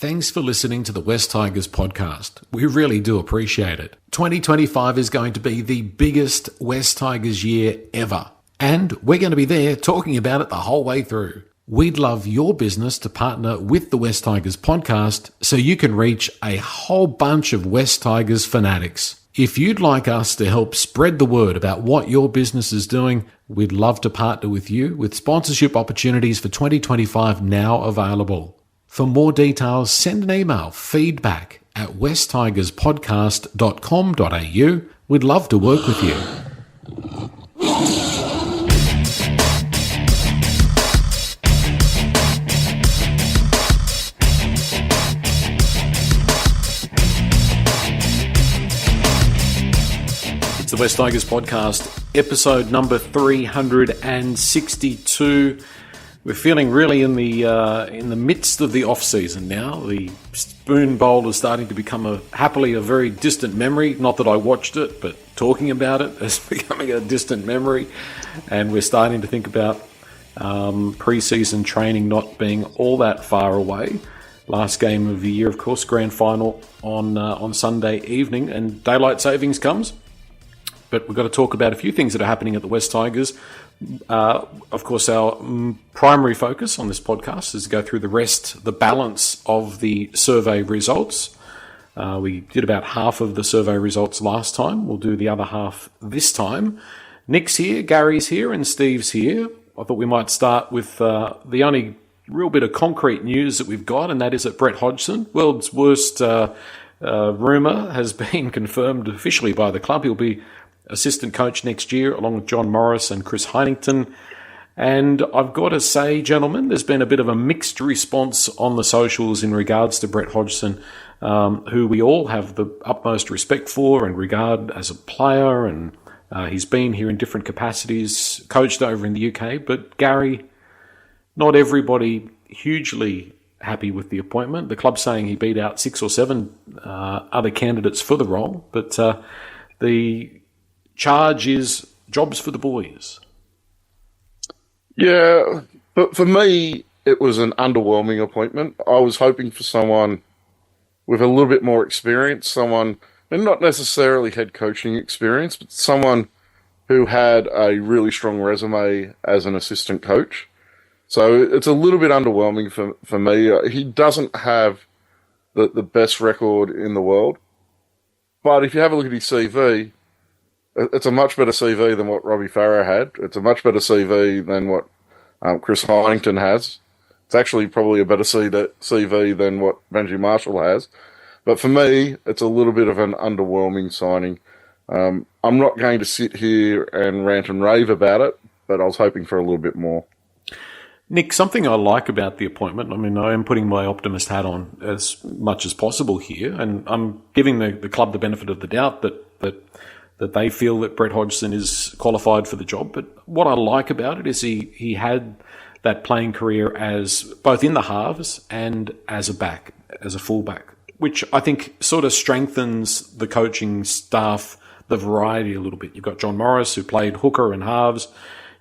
Thanks for listening to the West Tigers podcast. We really do appreciate it. 2025 is going to be the biggest West Tigers year ever. And we're going to be there talking about it the whole way through. We'd love your business to partner with the West Tigers podcast so you can reach a whole bunch of West Tigers fanatics. If you'd like us to help spread the word about what your business is doing, we'd love to partner with you with sponsorship opportunities for 2025 now available. For more details, send an email feedback@westtigerspodcast.com.au. We'd love to work with you. The West Tigers podcast, episode number 362. We're feeling really in the midst of the off season now. The Spoon Bowl is starting to become happily a very distant memory. Not that I watched it, but talking about it is becoming a distant memory. And we're starting to think about pre-season training not being all that far away. Last game of the year, of course, grand final on Sunday evening, and daylight savings comes. But we've got to talk about a few things that are happening at the West Tigers. Of course, our primary focus on this podcast is to go through the balance of the survey results. We did about half of the survey results last time. We'll do the other half this time. Nick's here, Gary's here, and Steve's here. I thought we might start with the only real bit of concrete news that we've got, and that is that Brett Hodgson, world's worst rumour, has been confirmed officially by the club. He'll be assistant coach next year, along with John Morris and Chris Heinington. And I've got to say, gentlemen, there's been a bit of a mixed response on the socials in regards to Brett Hodgson, who we all have the utmost respect for and regard as a player. And he's been here in different capacities, coached over in the UK. But Gary, not everybody hugely happy with the appointment. The club's saying he beat out 6 or 7 other candidates for the role. But the charge is jobs for the boys. Yeah, but for me, it was an underwhelming appointment. I was hoping for someone with a little bit more experience, someone, and not necessarily head coaching experience, but someone who had a really strong resume as an assistant coach. So it's a little bit underwhelming for me. He doesn't have the best record in the world, but if you have a look at his CV, it's a much better CV than what Robbie Farah had. It's a much better CV than what Chris Heinington has. It's actually probably a better CV than what Benji Marshall has. But for me, it's a little bit of an underwhelming signing. I'm not going to sit here and rant and rave about it, but I was hoping for a little bit more. Nick, something I like about the appointment, I mean, I am putting my optimist hat on as much as possible here, and I'm giving the club the benefit of the doubt that they feel that Brett Hodgson is qualified for the job. But what I like about it is he had that playing career as both in the halves and as a back, as a fullback, which I think sort of strengthens the coaching staff, the variety a little bit. You've got John Morris, who played hooker and halves.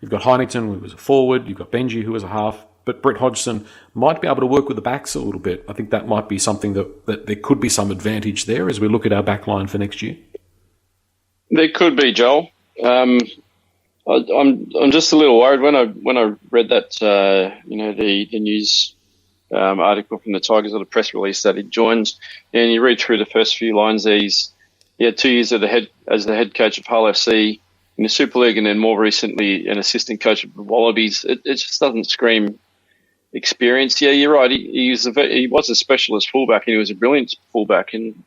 You've got Heinington, who was a forward. You've got Benji, who was a half. But Brett Hodgson might be able to work with the backs a little bit. I think that might be something that there could be some advantage there as we look at our back line for next year. There could be, Joel. I'm just a little worried when I read that the news article from the Tigers or the press release that he joined, and you read through the first few lines. He had 2 years as the head coach of Hull FC in the Super League, and then more recently an assistant coach of the Wallabies. It just doesn't scream experience. Yeah, you're right. He was a specialist fullback, and he was a brilliant fullback. And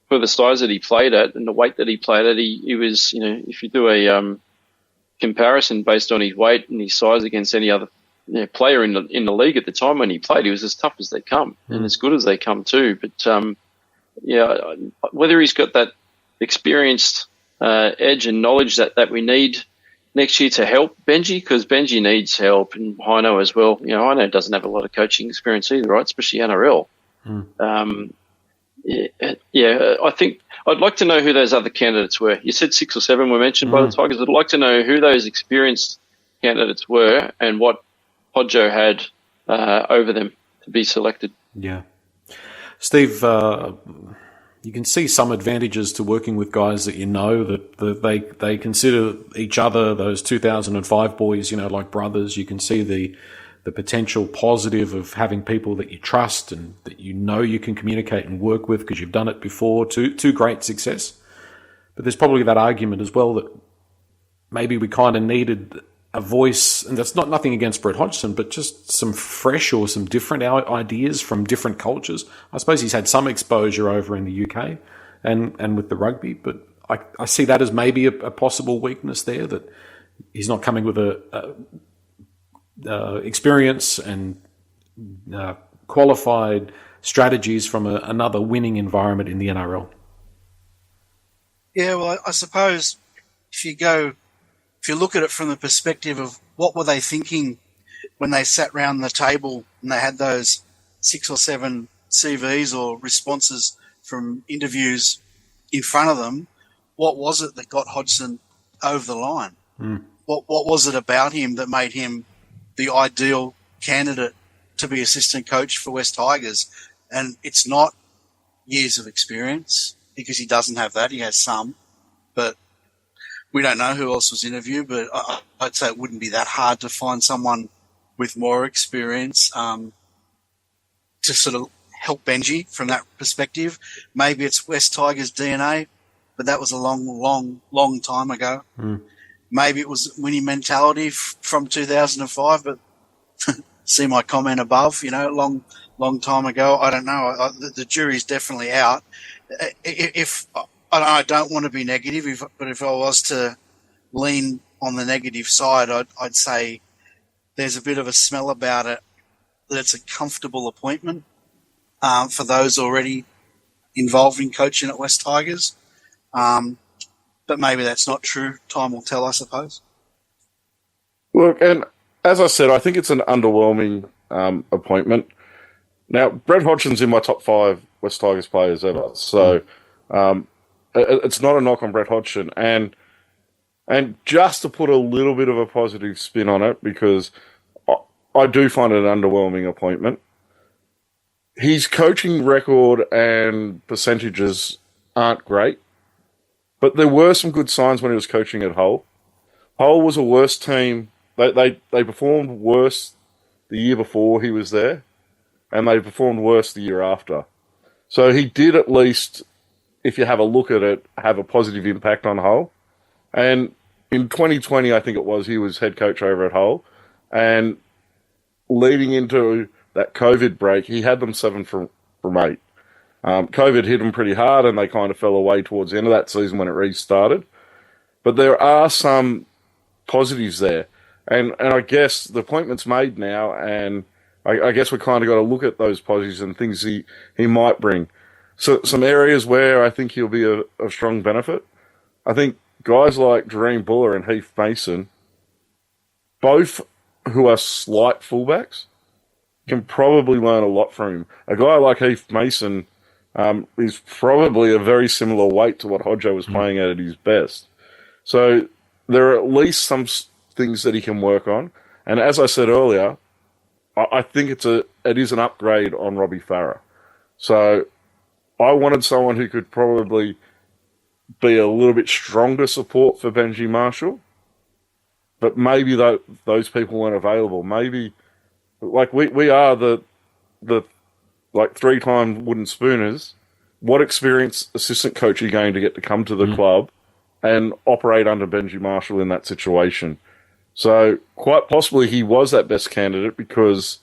for the size that he played at and the weight that he played at, he was, if you do a comparison based on his weight and his size against any other player in the league at the time when he played, he was as tough as they come and as good as they come too. But whether he's got that experienced edge and knowledge that we need next year to help Benji, because Benji needs help, and Heino as well. Heino doesn't have a lot of coaching experience either, right? Especially NRL. I think I'd like to know who those other candidates were. You said 6 or 7 were mentioned by the Tigers. I'd like to know who those experienced candidates were and what Hodjo had over them to be selected. Yeah. Steve, you can see some advantages to working with guys that you know, that they consider each other, those 2005 boys, like brothers. You can see the potential positive of having people that you trust and that you can communicate and work with because you've done it before to great success. But there's probably that argument as well that maybe we kind of needed a voice, and that's nothing against Brett Hodgson, but just some fresh or some different ideas from different cultures. I suppose he's had some exposure over in the UK and with the rugby, but I see that as maybe a possible weakness there, that he's not coming with a experience and qualified strategies from another winning environment in the NRL. Yeah, well, I suppose if you look at it from the perspective of what were they thinking when they sat round the table and they had those 6 or 7 CVs or responses from interviews in front of them, what was it that got Hodgson over the line? What was it about him that made him the ideal candidate to be assistant coach for West Tigers? And it's not years of experience, because he doesn't have that. He has some, but we don't know who else was interviewed. But I'd say it wouldn't be that hard to find someone with more experience to sort of help Benji from that perspective. Maybe it's West Tigers DNA, but that was a long time ago. Maybe it was winning mentality from 2005, but see my comment above, long time ago. I don't know. The jury's definitely out. If I don't want to be negative, but if I was to lean on the negative side, I'd say there's a bit of a smell about it that it's a comfortable appointment for those already involved in coaching at West Tigers. But maybe that's not true. Time will tell, I suppose. Look, and as I said, I think it's an underwhelming appointment. Now, Brett Hodgson's in my top 5 West Tigers players ever, so it's not a knock on Brett Hodgson. And just to put a little bit of a positive spin on it, because I do find it an underwhelming appointment, his coaching record and percentages aren't great, but there were some good signs when he was coaching at Hull. Hull was a worse team. They performed worse the year before he was there, and they performed worse the year after. So he did, at least, if you have a look at it, have a positive impact on Hull. And in 2020, I think it was, he was head coach over at Hull. And leading into that COVID break, he had them 7 from 8. COVID hit them pretty hard, and they kind of fell away towards the end of that season when it restarted. But there are some positives there. And I guess the appointment's made now, and I guess we kind of got to look at those positives and things he might bring. So some areas where I think he'll be of strong benefit. I think guys like Dream Buller and Heath Mason, both who are slight fullbacks, can probably learn a lot from him. A guy like Heath Mason is probably a very similar weight to what Hodjo was playing at his best. So there are at least some things that he can work on. And as I said earlier, I think it is an upgrade on Robbie Farah. So I wanted someone who could probably be a little bit stronger support for Benji Marshall, but maybe those people weren't available. Maybe, like, we are the 3-time wooden spooners. What experienced assistant coach are you going to get to come to the club and operate under Benji Marshall in that situation? So quite possibly he was that best candidate because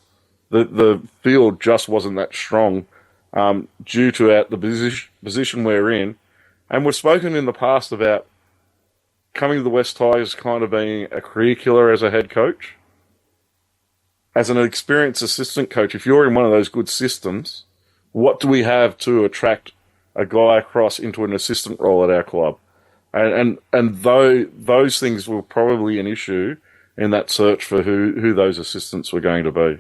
the field just wasn't that strong due to the position we're in. And we've spoken in the past about coming to the West Tigers kind of being a career killer as a head coach. As an experienced assistant coach, if you're in one of those good systems, what do we have to attract a guy across into an assistant role at our club? And though those things were probably an issue in that search for who those assistants were going to be.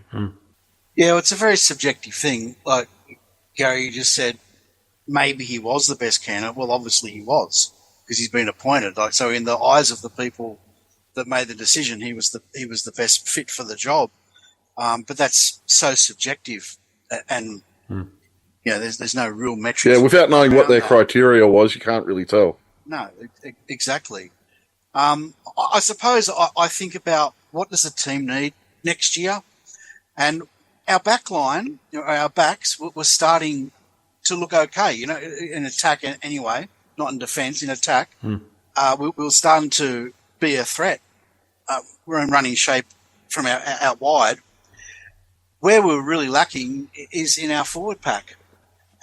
Yeah, well, it's a very subjective thing. Like Gary, you just said, maybe he was the best candidate. Well, obviously he was, because he's been appointed. Like, so in the eyes of the people that made the decision, he was the best fit for the job. But that's so subjective, and there's no real metrics. Yeah, without knowing what their that. criteria was, you can't really tell. No, exactly. I suppose I think about what does the team need next year, and our back line, our backs were starting to look okay, in attack anyway, not in defence, in attack. We were starting to be a threat. We're in running shape from out wide. Where we're really lacking is in our forward pack.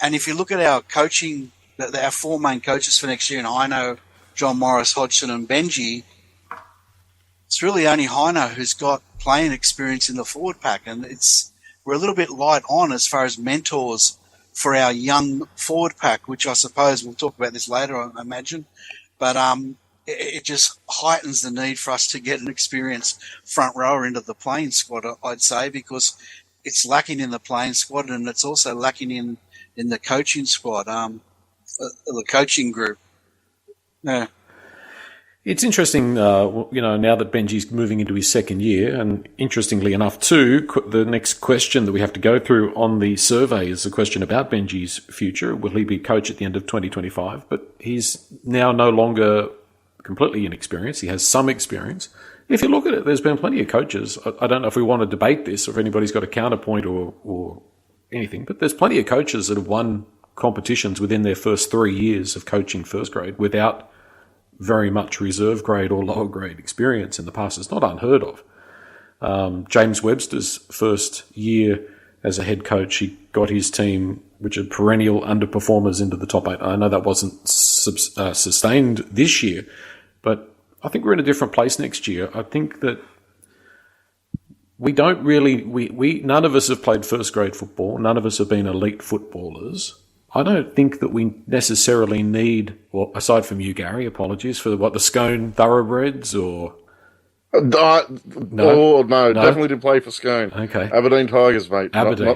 And if you look at our coaching, our four main coaches for next year, and Hino, John Morris, Hodgson and Benji, it's really only Hino who's got playing experience in the forward pack. And we're a little bit light on as far as mentors for our young forward pack, which I suppose we'll talk about this later, I imagine. But it just heightens the need for us to get an experienced front rower into the playing squad, I'd say, because it's lacking in the playing squad and it's also lacking in the coaching squad, the coaching group. Yeah. It's interesting, now that Benji's moving into his second year, and interestingly enough too, the next question that we have to go through on the survey is a question about Benji's future. Will he be coach at the end of 2025? But he's now no longer completely inexperienced. He has some experience. If you look at it, there's been plenty of coaches. I don't know if we want to debate this or if anybody's got a counterpoint or anything, but there's plenty of coaches that have won competitions within their first 3 years of coaching first grade without very much reserve grade or lower grade experience in the past. It's not unheard of. James Webster's first year as a head coach, he got his team, which are perennial underperformers, into the top 8. I know that wasn't sustained this year, but I think we're in a different place next year. I think that we don't really, none of us have played first grade football. None of us have been elite footballers. I don't think that we necessarily need, well, aside from you, Gary, apologies, for the Scone Thoroughbreds or... No, definitely didn't play for Scone. Okay. Aberdeen Tigers, mate. Aberdeen.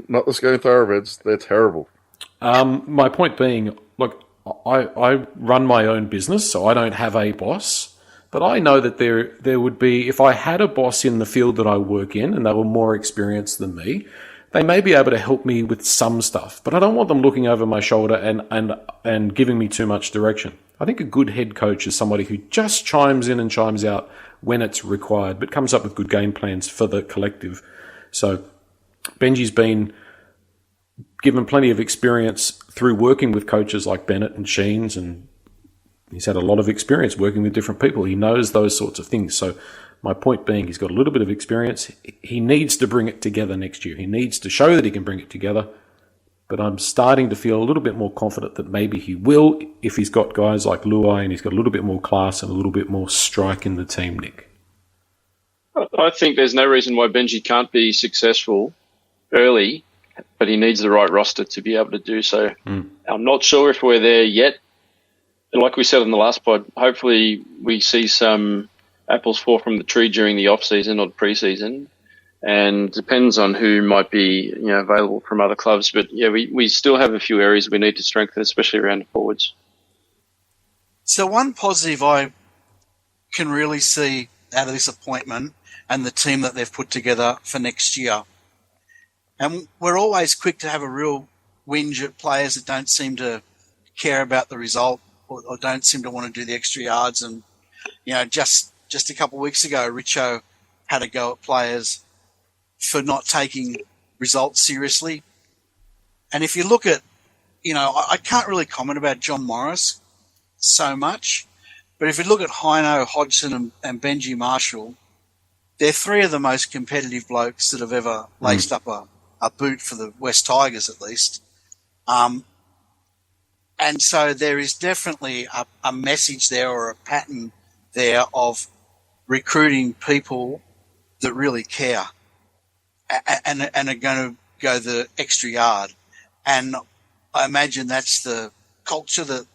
Not the Scone Thoroughbreds. They're terrible. My point being, look, I run my own business, so I don't have a boss, but I know that there would be, if I had a boss in the field that I work in and they were more experienced than me, they may be able to help me with some stuff, but I don't want them looking over my shoulder and giving me too much direction. I think a good head coach is somebody who just chimes in and chimes out when it's required, but comes up with good game plans for the collective. So Benji's been given plenty of experience through working with coaches like Bennett and Sheens, and he's had a lot of experience working with different people. He knows those sorts of things. So my point being, he's got a little bit of experience. He needs to bring it together next year. He needs to show that he can bring it together. But I'm starting to feel a little bit more confident that maybe he will if he's got guys like Luai and he's got a little bit more class and a little bit more strike in the team, Nick. I think there's no reason why Benji can't be successful early, but he needs the right roster to be able to do so. I'm not sure if we're there yet. And like we said in the last pod, hopefully we see some apples fall from the tree during the off-season or the pre-season. And depends on who might be available from other clubs. But, yeah, we still have a few areas we need to strengthen, especially around the forwards. So one positive I can really see out of this appointment and the team that they've put together for next year, and we're always quick to have a real whinge at players that don't seem to care about the result or don't seem to want to do the extra yards. And, just a couple of weeks ago, Richo had a go at players for not taking results seriously. And if you look at, I can't really comment about John Morris so much, but if you look at Hino, Hodgson and Benji Marshall, they're three of the most competitive blokes that have ever laced up a boot for the West Tigers, at least. And so there is definitely a message there or a pattern there of recruiting people that really care and are going to go the extra yard. And I imagine that's the culture that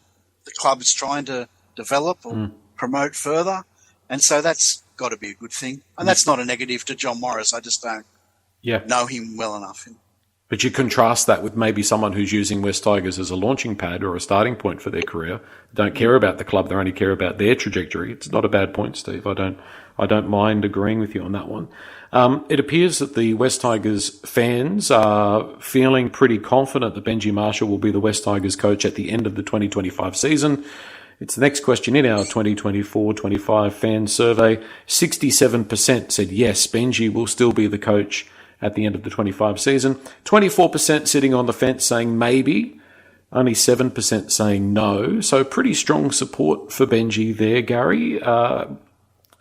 the club is trying to develop or promote further. And so that's got to be a good thing. And that's not a negative to John Morris. I just don't know him well enough. But you contrast that with maybe someone who's using West Tigers as a launching pad or a starting point for their career, don't care about the club, they only care about their trajectory. It's not a bad point, Steve. I I don't mind agreeing with you on that one. It appears that the West Tigers fans are feeling pretty confident that Benji Marshall will be the West Tigers coach at the end of the 2025 season. It's the next question in our 2024-25 fan survey. 67% said yes, Benji will still be the coach at the end of the 25 season. 24% sitting on the fence saying maybe. Only 7% saying no. So pretty strong support for Benji there, Gary.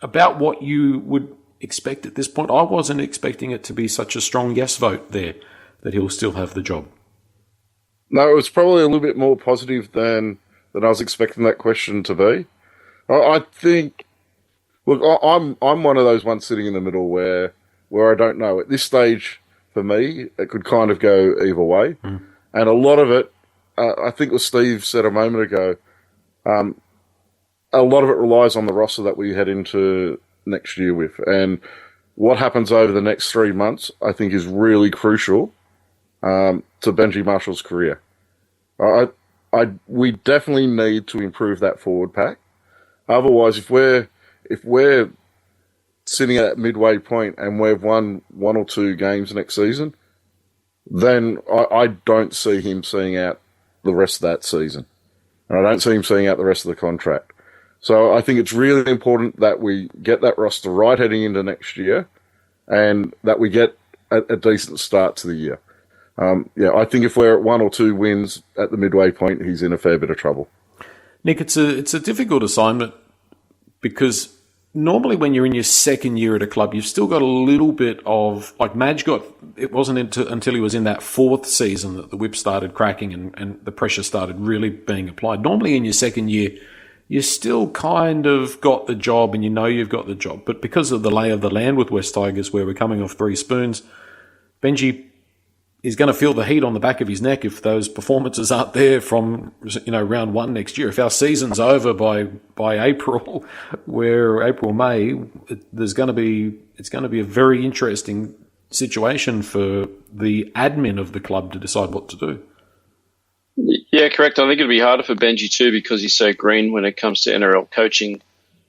About what you would expect at this point. I wasn't expecting it to be such a strong yes vote there, that he'll still have the job. No, it was probably a little bit more positive than I was expecting that question to be. I think, look, I'm one of those ones sitting in the middle where I don't know. At this stage, for me, it could kind of go either way. And a lot of it, I think what Steve said a moment ago, a lot of it relies on the roster that we head into next year with. And what happens over the next 3 months, I think, is really crucial to Benji Marshall's career. We definitely need to improve that forward pack. Otherwise, if we're sitting at that midway point and we've won 1 or 2 games next season, then I don't see him seeing out the rest of that season. And I don't see him seeing out the rest of the contract. So I think it's really important that we get that roster right heading into next year and that we get a decent start to the year. I think if we're at 1 or 2 wins at the midway point, he's in a fair bit of trouble. It's a difficult assignment because normally when you're in your second year at a club, you've still got a little bit of, like Madge it wasn't until he was in that 4th season that the whip started cracking and the pressure started really being applied. Normally in your second year, you still kind of got the job and you know you've got the job. But because of the lay of the land with West Tigers, where we're coming off 3 spoons, Benji is going to feel the heat on the back of his neck if those performances aren't there from round 1 next year. If our season's over by April, May, it's going to be a very interesting situation for the admin of the club to decide what to do. Yeah, correct. I think it'll be harder for Benji too because he's so green when it comes to NRL coaching.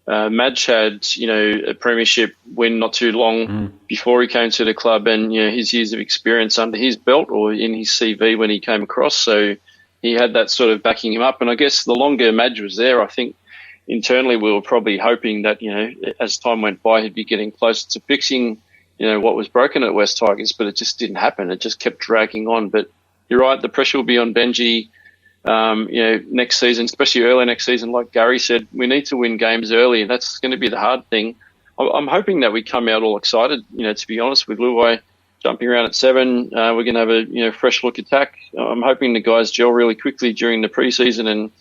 Madge had, a premiership win not too long before he came to the club, and his years of experience under his belt or in his CV when he came across. So he had that sort of backing him up. And I guess the longer Madge was there, I think internally we were probably hoping that as time went by, he'd be getting closer to fixing what was broken at West Tigers, but it just didn't happen. It just kept dragging on. But you're right, the pressure will be on Benji. Next season, especially early next season, like Gary said, we need to win games early, and that's going to be the hard thing. I'm hoping that we come out all excited. To be honest, with Luai jumping around at 7, we're going to have a fresh look attack. I'm hoping the guys gel really quickly during the preseason and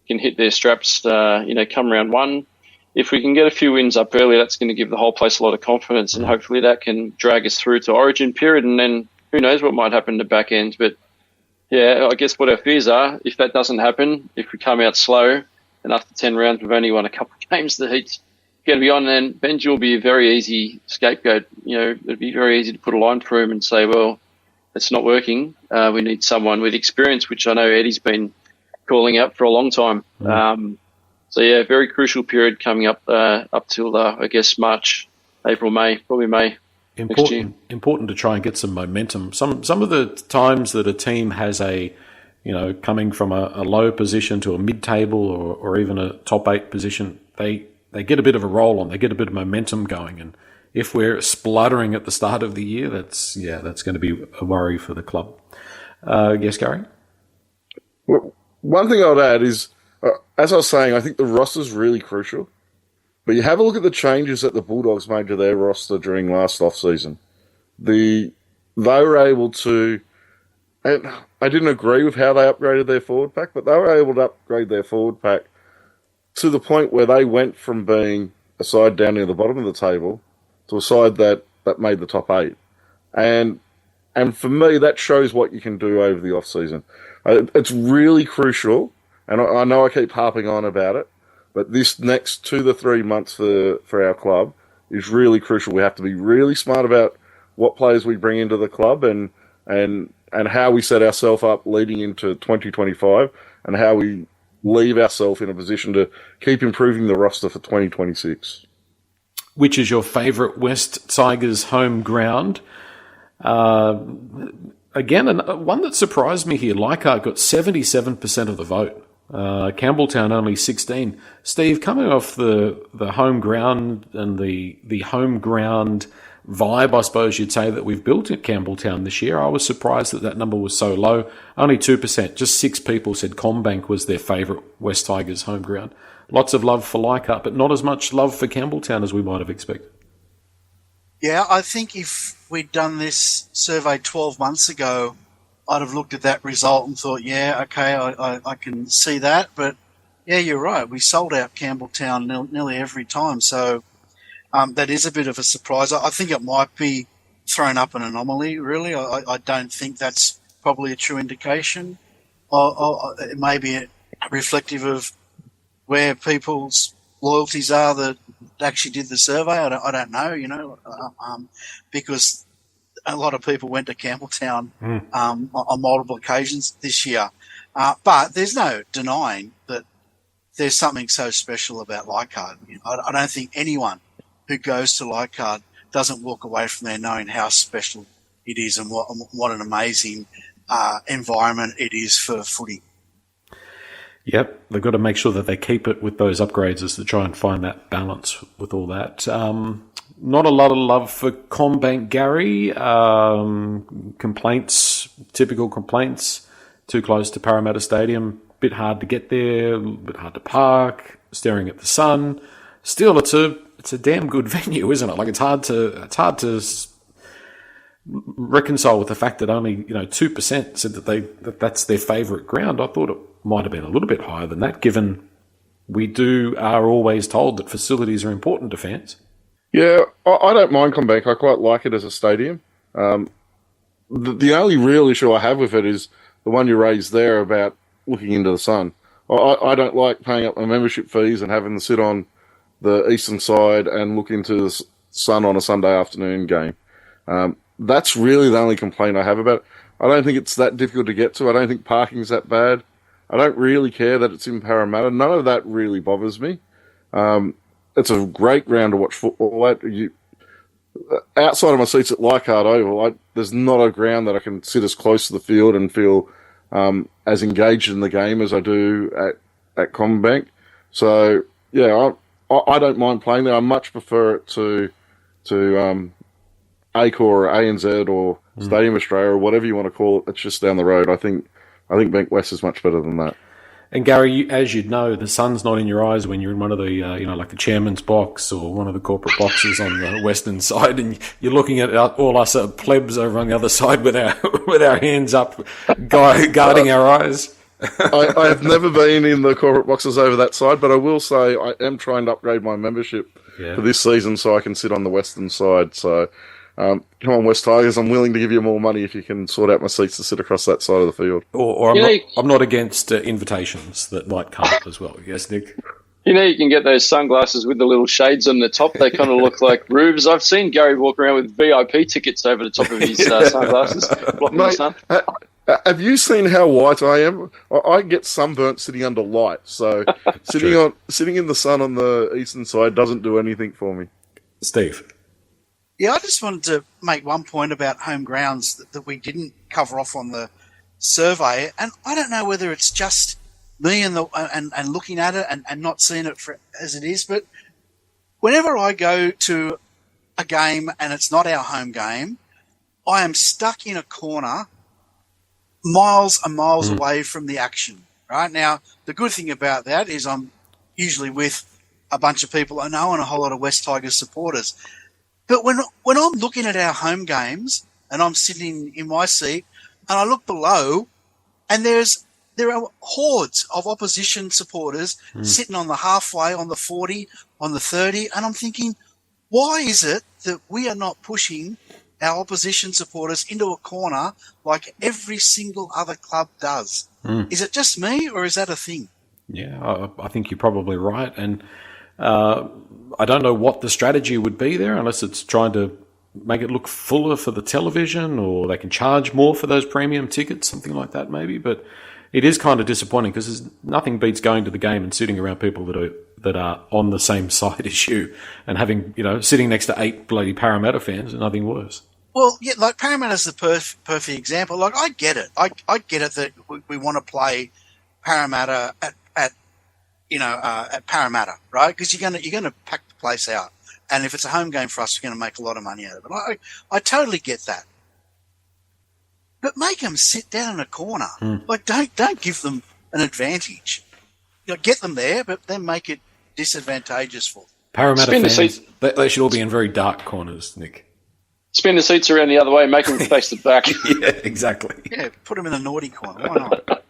can hit their straps. Come round 1. If we can get a few wins up early, that's going to give the whole place a lot of confidence, and hopefully that can drag us through to Origin period, and then who knows what might happen in the back end, but. Yeah, I guess what our fears are, if that doesn't happen, if we come out slow and after 10 rounds we've only won a couple of games, the heat's going to be on, then Benji will be a very easy scapegoat. It'd be very easy to put a line through him and say, well, it's not working. We need someone with experience, which I know Eddie's been calling out for a long time. Very crucial period coming up till, I guess, March, April, May, probably May. Important to try and get some momentum. Some of the times that a team has coming from a low position to a mid-table or even a top 8 position, they get a bit of a roll on, they get a bit of momentum going. And if we're spluttering at the start of the year, that's going to be a worry for the club. Yes, Gary? Well, one thing I would add is, as I was saying, I think the roster's really crucial. But you have a look at the changes that the Bulldogs made to their roster during last off-season. They were able to, and I didn't agree with how they upgraded their forward pack, but they were able to upgrade their forward pack to the point where they went from being a side down near the bottom of the table to a side that made the top 8. And for me, that shows what you can do over the off-season. It's really crucial, and I know I keep harping on about it, but this next 2 to 3 months for our club is really crucial. We have to be really smart about what players we bring into the club and how we set ourselves up leading into 2025 and how we leave ourselves in a position to keep improving the roster for 2026. which is your favourite West Tigers home ground. Again, one that surprised me here, Leichhardt got 77% of the vote. Campbelltown only 16. Steve, coming off the home ground and the home ground vibe, I suppose you'd say, that we've built at Campbelltown this year, I was surprised that number was so low. Only 2%. Just 6 people said Combank was their favourite West Tigers home ground. Lots of love for Leichhardt, but not as much love for Campbelltown as we might have expected. Yeah, I think if we'd done this survey 12 months ago, I'd have looked at that result and thought, yeah, okay, I can see that. But, yeah, you're right. We sold out Campbelltown nearly every time. So that is a bit of a surprise. I think it might be thrown up an anomaly, really. I don't think that's probably a true indication. It may be reflective of where people's loyalties are that actually did the survey. I don't know, because a lot of people went to Campbelltown on multiple occasions this year. But there's no denying that there's something so special about Leichhardt. I don't think anyone who goes to Leichhardt doesn't walk away from there knowing how special it is and what an amazing environment it is for footy. Yep, they've got to make sure that they keep it with those upgrades as to try and find that balance with all that. Not a lot of love for Combank, Gary. Complaints, typical complaints. Too close to Parramatta Stadium. Bit hard to get there. A bit hard to park. Staring at the sun. Still, it's a damn good venue, isn't it? Like it's hard to reconcile with the fact that only 2% said that that's their favourite ground. I thought it might have been a little bit higher than that, given we are always told that facilities are important to fans. Yeah, I don't mind Combank. I quite like it as a stadium. The only real issue I have with it is the one you raised there about looking into the sun. I don't like paying up my membership fees and having to sit on the eastern side and look into the sun on a Sunday afternoon game. That's really the only complaint I have about it. I don't think it's that difficult to get to. I don't think parking's that bad. I don't really care that it's in Parramatta. None of that really bothers me. It's a great ground to watch football at. Outside of my seats at Leichhardt Oval, there's not a ground that I can sit as close to the field and feel as engaged in the game as I do at Combank. So, yeah, I don't mind playing there. I much prefer it to Accor or ANZ or Stadium Australia or whatever you want to call it. That's just down the road. I think Bank West is much better than that. And Gary, as you'd know, the sun's not in your eyes when you're in one of the, like the chairman's box or one of the corporate boxes on the western side, and you're looking at all us plebs over on the other side with our hands up, guarding our eyes. I have never been in the corporate boxes over that side, but I will say I am trying to upgrade my membership for this season so I can sit on the western side. So, come on, West Tigers, I'm willing to give you more money if you can sort out my seats to sit across that side of the field. Or I'm not against invitations that might come up as well. Yes, Nick? You can get those sunglasses with the little shades on the top. They kind of look like roofs. I've seen Gary walk around with VIP tickets over the top of his sunglasses, blocking the sun. Have you seen how white I am? I get sunburnt sitting under light, so sitting in the sun on the eastern side doesn't do anything for me. Steve? Yeah, I just wanted to make one point about home grounds that we didn't cover off on the survey, and I don't know whether it's just me and looking at it and not seeing it as it is, but whenever I go to a game and it's not our home game, I am stuck in a corner miles and miles away from the action. Right now, the good thing about that is I'm usually with a bunch of people I know and a whole lot of West Tigers supporters. But when I'm looking at our home games and I'm sitting in my seat and I look below and there are hordes of opposition supporters sitting on the halfway, on the 40, on the 30, and I'm thinking, why is it that we are not pushing our opposition supporters into a corner like every single other club does? Is it just me or is that a thing? Yeah, I think you're probably right. And I don't know what the strategy would be there unless it's trying to make it look fuller for the television or they can charge more for those premium tickets, something like that maybe. But It is kind of disappointing because nothing beats going to the game and sitting around people that are on the same side as you and having, sitting next to 8 bloody Parramatta fans and nothing worse. Well, yeah, like Parramatta's the perfect example. Like, I get it. I get it that we want to play Parramatta at Parramatta, right? Because you're gonna pack the place out, and if it's a home game for us, we're going to make a lot of money out of it. I totally get that. But make them sit down in a corner. Like, don't give them an advantage. Get them there, but then make it disadvantageous for them. Parramatta fans, they should all be in very dark corners, Nick. Spin the seats around the other way, make them face the back. Yeah, exactly. Yeah, put them in the naughty corner. Why not?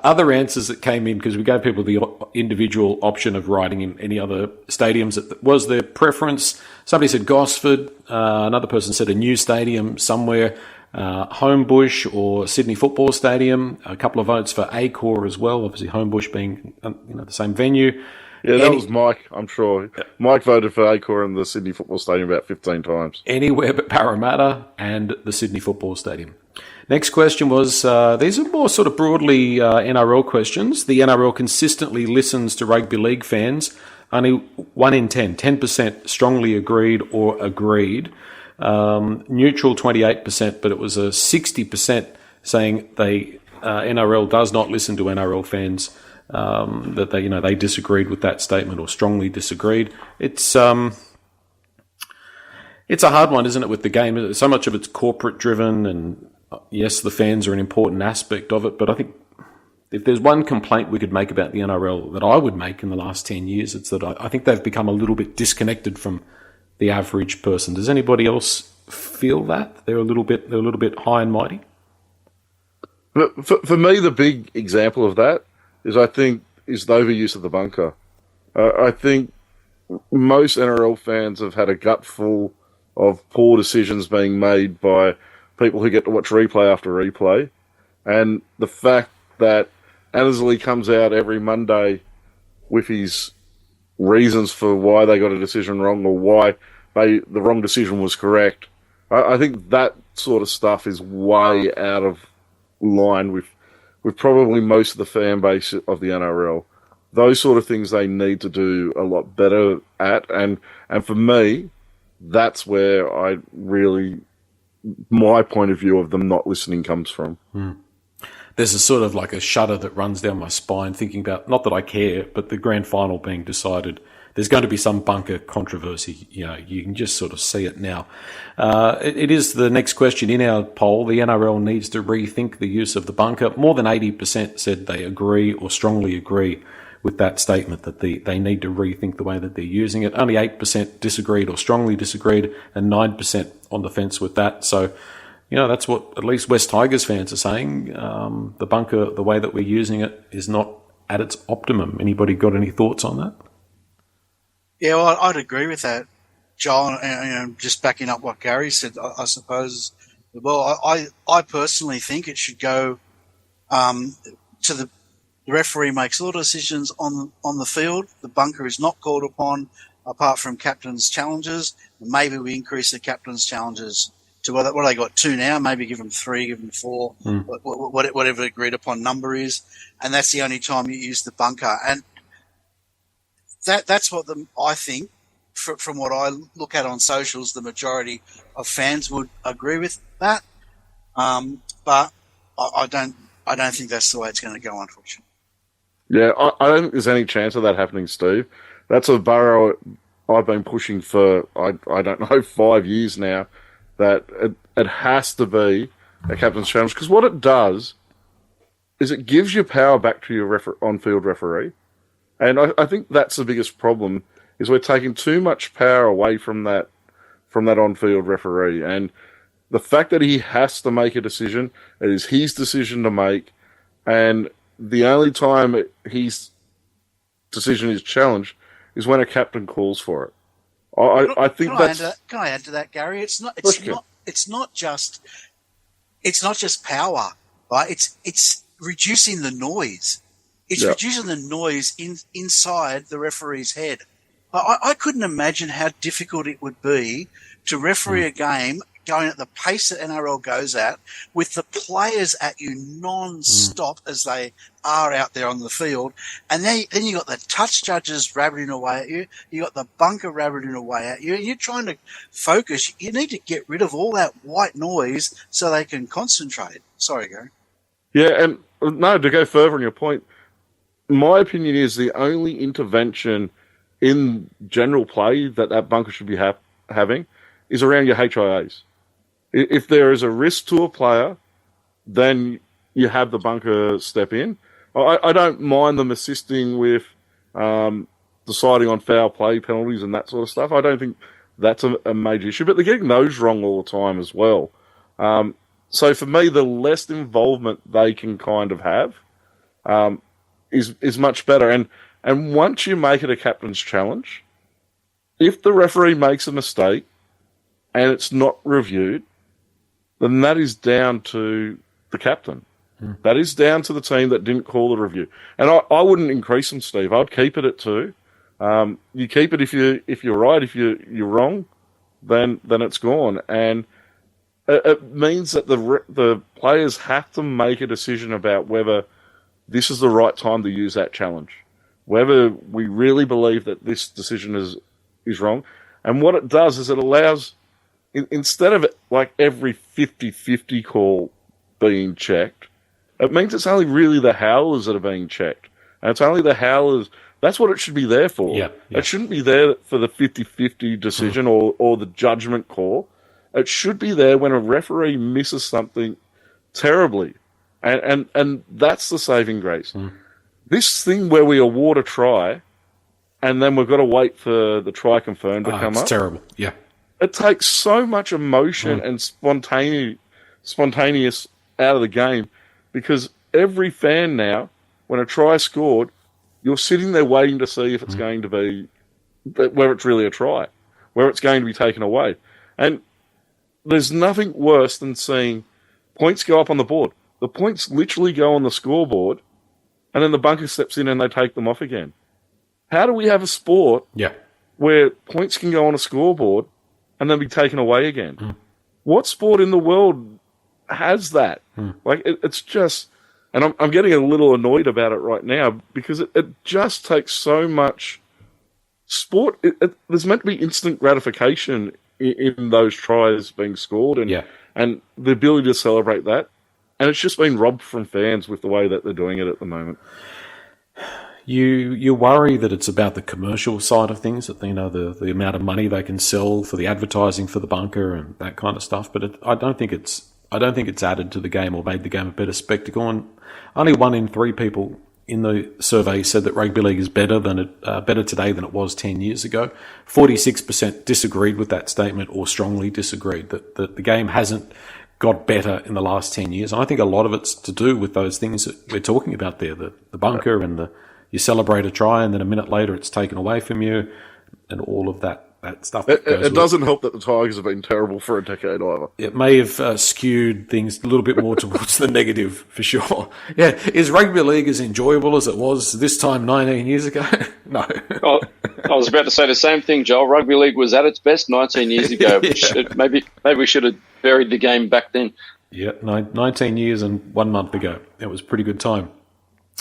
Other answers that came in, because we gave people the individual option of riding in any other stadiums, was their preference. Somebody said Gosford. Another person said a new stadium somewhere. Homebush or Sydney Football Stadium. A couple of votes for Accor as well. Obviously, Homebush being the same venue. Yeah, that was Mike, I'm sure. Mike voted for Accor and the Sydney Football Stadium about 15 times. Anywhere but Parramatta and the Sydney Football Stadium. Next question was, these are more sort of broadly NRL questions. The NRL consistently listens to rugby league fans. Only 1 in 10, 10% strongly agreed or agreed. Neutral 28%, but it was a 60% saying NRL does not listen to NRL fans. That they disagreed with that statement or strongly disagreed. It's a hard one, isn't it, with the game? So much of it's corporate driven, and yes, the fans are an important aspect of it. But I think if there's one complaint we could make about the NRL that I would make in the last 10 years, it's that I think they've become a little bit disconnected from the average person. Does anybody else feel that they're a little bit high and mighty? But for me, the big example of that is the overuse of the bunker. I think most NRL fans have had a gut full of poor decisions being made by people who get to watch replay after replay. And the fact that Annesley comes out every Monday with his reasons for why they got a decision wrong or why the wrong decision was correct, I think that sort of stuff is way out of line with probably most of the fan base of the NRL. Those sort of things they need to do a lot better at. And for me, that's where my point of view of them not listening comes from. There's a sort of like a shudder that runs down my spine thinking about, not that I care, but the grand final being decided. There's going to be some bunker controversy. You can just sort of see it now. It is the next question in our poll. The NRL needs to rethink the use of the bunker. More than 80% said they agree or strongly agree with that statement, that they need to rethink the way that they're using it. Only 8% disagreed or strongly disagreed, and 9% on the fence with that. So, that's what at least West Tigers fans are saying. The bunker, the way that we're using it, is not at its optimum. Anybody got any thoughts on that? Yeah, well, I'd agree with that, Joel. And just backing up what Gary said, I suppose. Well, I personally think it should go to the referee makes all decisions on the field. The bunker is not called upon apart from captain's challenges. Maybe we increase the captain's challenges to what they got 2 now. Maybe give them 3, give them 4, whatever the agreed upon number is, and that's the only time you use the bunker. And that's what I think, from what I look at on socials, the majority of fans would agree with that. But I don't think that's the way it's going to go, unfortunately. Yeah, I don't think there's any chance of that happening, Steve. That's a borough I've been pushing for, I don't know, 5 years now, that it has to be a captain's challenge. Because what it does is it gives your power back to your on-field referee. And I think that's the biggest problem, is we're taking too much power away from that on-field referee. And the fact that he has to make a decision, it is his decision to make, and the only time his decision is challenged is when a captain calls for it. I think that's... Can I add to that, Gary? It's not just power, right? It's reducing the noise. It's reducing the noise inside the referee's head. I couldn't imagine how difficult it would be to referee a game going at the pace that NRL goes at, with the players at you non-stop as they are out there on the field, and then you got the touch judges rabbiting away at you, you got the bunker rabbiting away at you, and you're trying to focus. You need to get rid of all that white noise so they can concentrate. Sorry, Gary. Yeah, and no, to go further on your point, my opinion is the only intervention in general play that bunker should be having is around your HIAs. If there is a risk to a player, then you have the bunker step in. I don't mind them assisting with deciding on foul play penalties and that sort of stuff. I don't think that's a major issue, but they're getting those wrong all the time as well. So for me, the less involvement they can kind of have is much better. And once you make it a captain's challenge, if the referee makes a mistake and it's not reviewed, then that is down to the captain. That is down to the team that didn't call the review. And I wouldn't increase them, Steve. I'd keep it at 2. You keep it if you're right. If you're wrong, then it's gone. And it means that the players have to make a decision about whether this is the right time to use that challenge, whether we really believe that this decision is wrong. And what it does is it allows, instead of like every 50-50 call being checked, it means it's only really the howlers that are being checked. And it's only the howlers. That's what it should be there for. Yeah. It shouldn't be there for the 50-50 decision or the judgment call. It should be there when a referee misses something terribly. And that's the saving grace. This thing where we award a try and then we've got to wait for the try confirmed to come up. It's terrible. Yeah. It takes so much emotion and spontaneous out of the game, because every fan now, when a try is scored, you're sitting there waiting to see if it's going to be, where it's really a try, where it's going to be taken away. And there's nothing worse than seeing points go up on the board. The points literally go on the scoreboard, and then the bunker steps in and they take them off again. How do we have a sport where points can go on a scoreboard and then be taken away again? What sport in the world has that? Like, it's just... And I'm getting a little annoyed about it right now, because it just takes so much sport. There's meant to be instant gratification in those tries being scored and the ability to celebrate that. And it's just been robbed from fans with the way that they're doing it at the moment. You worry that it's about the commercial side of things, that the amount of money they can sell for the advertising for the bunker and that kind of stuff. But I don't think it's added to the game or made the game a better spectacle. And only 1 in 3 people in the survey said that rugby league is better today than it was 10 years ago. 46% disagreed with that statement or strongly disagreed that the game hasn't got better in the last 10 years. And I think a lot of it's to do with those things that we're talking about there, the bunker and you celebrate a try and then a minute later it's taken away from you and all of that stuff. It doesn't help that the Tigers have been terrible for a decade either. It may have skewed things a little bit more towards the negative, for sure. Yeah, is rugby league as enjoyable as it was this time 19 years ago? No. Well, I was about to say the same thing, Joel. Rugby league was at its best 19 years ago. Maybe we should have buried the game back then. Yeah, 19 years and 1 month ago. It was a pretty good time.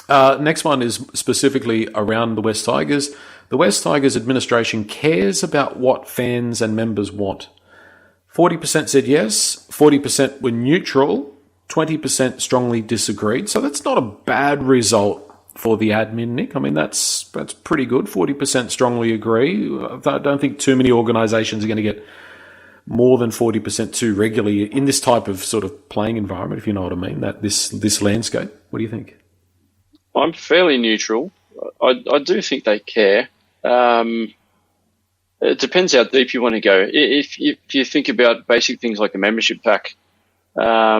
Next one is specifically around the West Tigers. The West Tigers administration cares about what fans and members want. 40% said yes, 40% were neutral, 20% strongly disagreed. So that's not a bad result for the admin, Nick. I mean, that's pretty good. 40% strongly agree. I don't think too many organisations are going to get more than 40% too regularly in this type of sort of playing environment, if you know what I mean, this landscape. What do you think? I'm fairly neutral. I do think they care. It depends how deep you want to go. If you think about basic things like a membership pack, I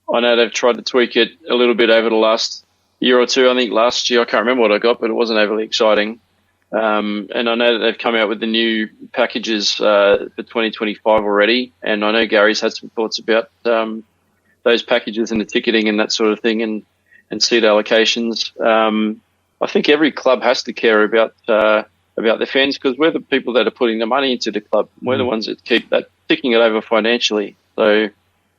know they've tried to tweak it a little bit over the last year or two. I think last year, I can't remember what I got, but it wasn't overly exciting. And I know that they've come out with the new packages for 2025 already. And I know Gary's had some thoughts about those packages and the ticketing and that sort of thing and seat allocations. I think every club has to care about about the fans, because we're the people that are putting the money into the club. We're the ones that keep that ticking it over financially. So,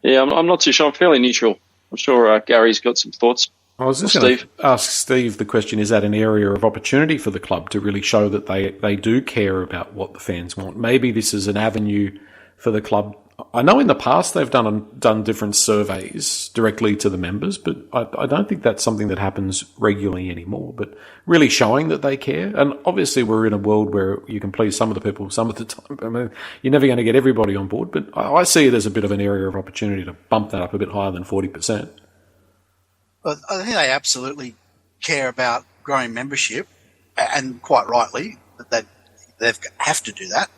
yeah, I'm not too sure. I'm fairly neutral. I'm sure Gary's got some thoughts. I was just going to ask Steve the question, is that an area of opportunity for the club to really show that they do care about what the fans want? Maybe this is an avenue for the club. I know in the past they've done different surveys directly to the members, but I don't think that's something that happens regularly anymore. But really showing that they care. And obviously we're in a world where you can please some of the people some of the time. I mean, you're never going to get everybody on board, but I see it as a bit of an area of opportunity to bump that up a bit higher than 40%. Well, I think they absolutely care about growing membership, and quite rightly, that they have to do that.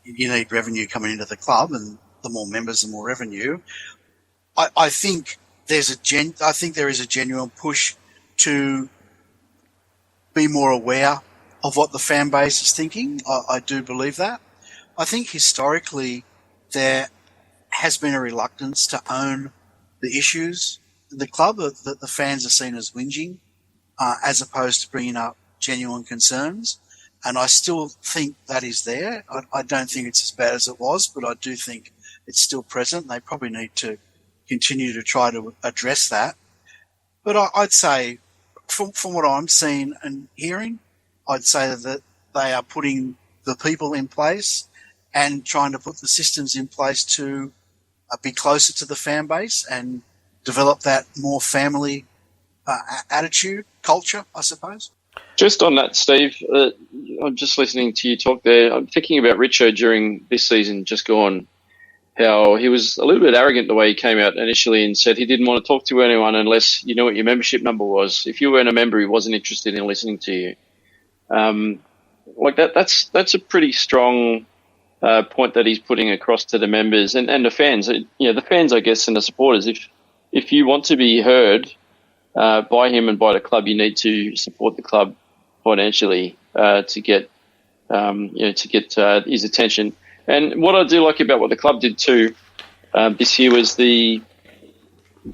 You need revenue coming into the club, and the more members, the more revenue. I think there is a genuine push to be more aware of what the fan base is thinking. I do believe that. I think historically there has been a reluctance to own the issues in the club that the fans are seen as whinging, as opposed to bringing up genuine concerns. And I still think that is there. I don't think it's as bad as it was, but I do think it's still present. They probably need to continue to try to address that. But I'd say, from what I'm seeing and hearing, I'd say that they are putting the people in place and trying to put the systems in place to be closer to the fan base and develop that more family attitude, culture, I suppose. Just on that, Steve, I'm just listening to you talk there. I'm thinking about Richo during this season just gone, how he was a little bit arrogant the way he came out initially and said he didn't want to talk to anyone unless you knew what your membership number was. If you weren't a member, he wasn't interested in listening to you. Like that's a pretty strong point that he's putting across to the members and the fans. The fans, I guess, and the supporters. If you want to be heard by him and by the club, you need to support the club financially to get his attention. And what I do like about what the club did too this year was we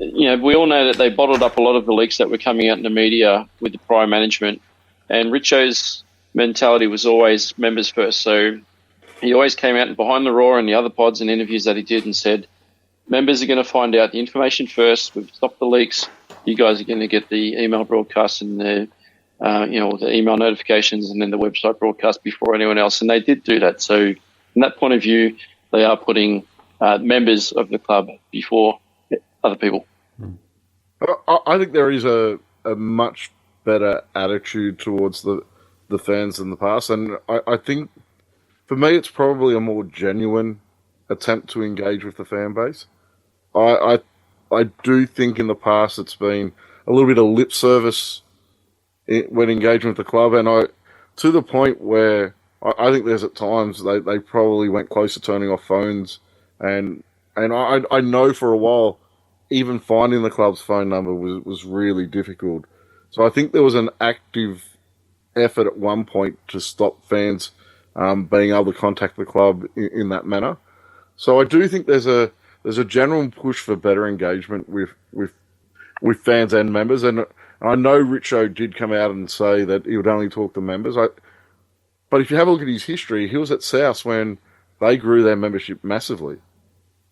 all know that they bottled up a lot of the leaks that were coming out in the media with the prior management. And Richo's mentality was always members first. So he always came out and behind the roar and the other pods and interviews that he did and said, members are going to find out the information first. We've stopped the leaks. You guys are going to get the email broadcast and the email notifications and then the website broadcast before anyone else. And they did do that. So from that point of view, they are putting members of the club before other people. I think there is a much better attitude towards the fans in the past. And I think for me, it's probably a more genuine attempt to engage with the fan base. I do think in the past it's been a little bit of lip service when engaging with the club, and to the point where I think there's at times they probably went close to turning off phones, and I know for a while even finding the club's phone number was really difficult. So I think there was an active effort at one point to stop fans being able to contact the club in that manner. So I do think there's a general push for better engagement with fans and members, and I know Richo did come out and say that he would only talk to members. But if you have a look at his history, he was at South when they grew their membership massively.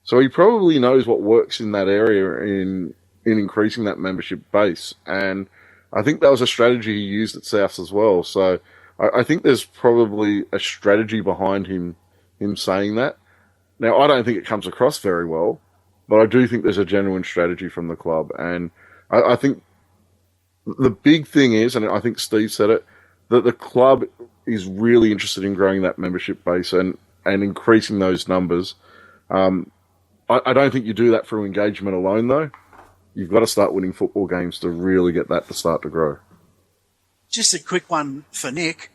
So he probably knows what works in that area in increasing that membership base, and I think that was a strategy he used at South as well. So I think there's probably a strategy behind him saying that. Now, I don't think it comes across very well, but I do think there's a genuine strategy from the club. And I think the big thing is, and I think Steve said it, that the club is really interested in growing that membership base and increasing those numbers. I don't think you do that through engagement alone, though. You've got to start winning football games to really get that to start to grow. Just a quick one for Nick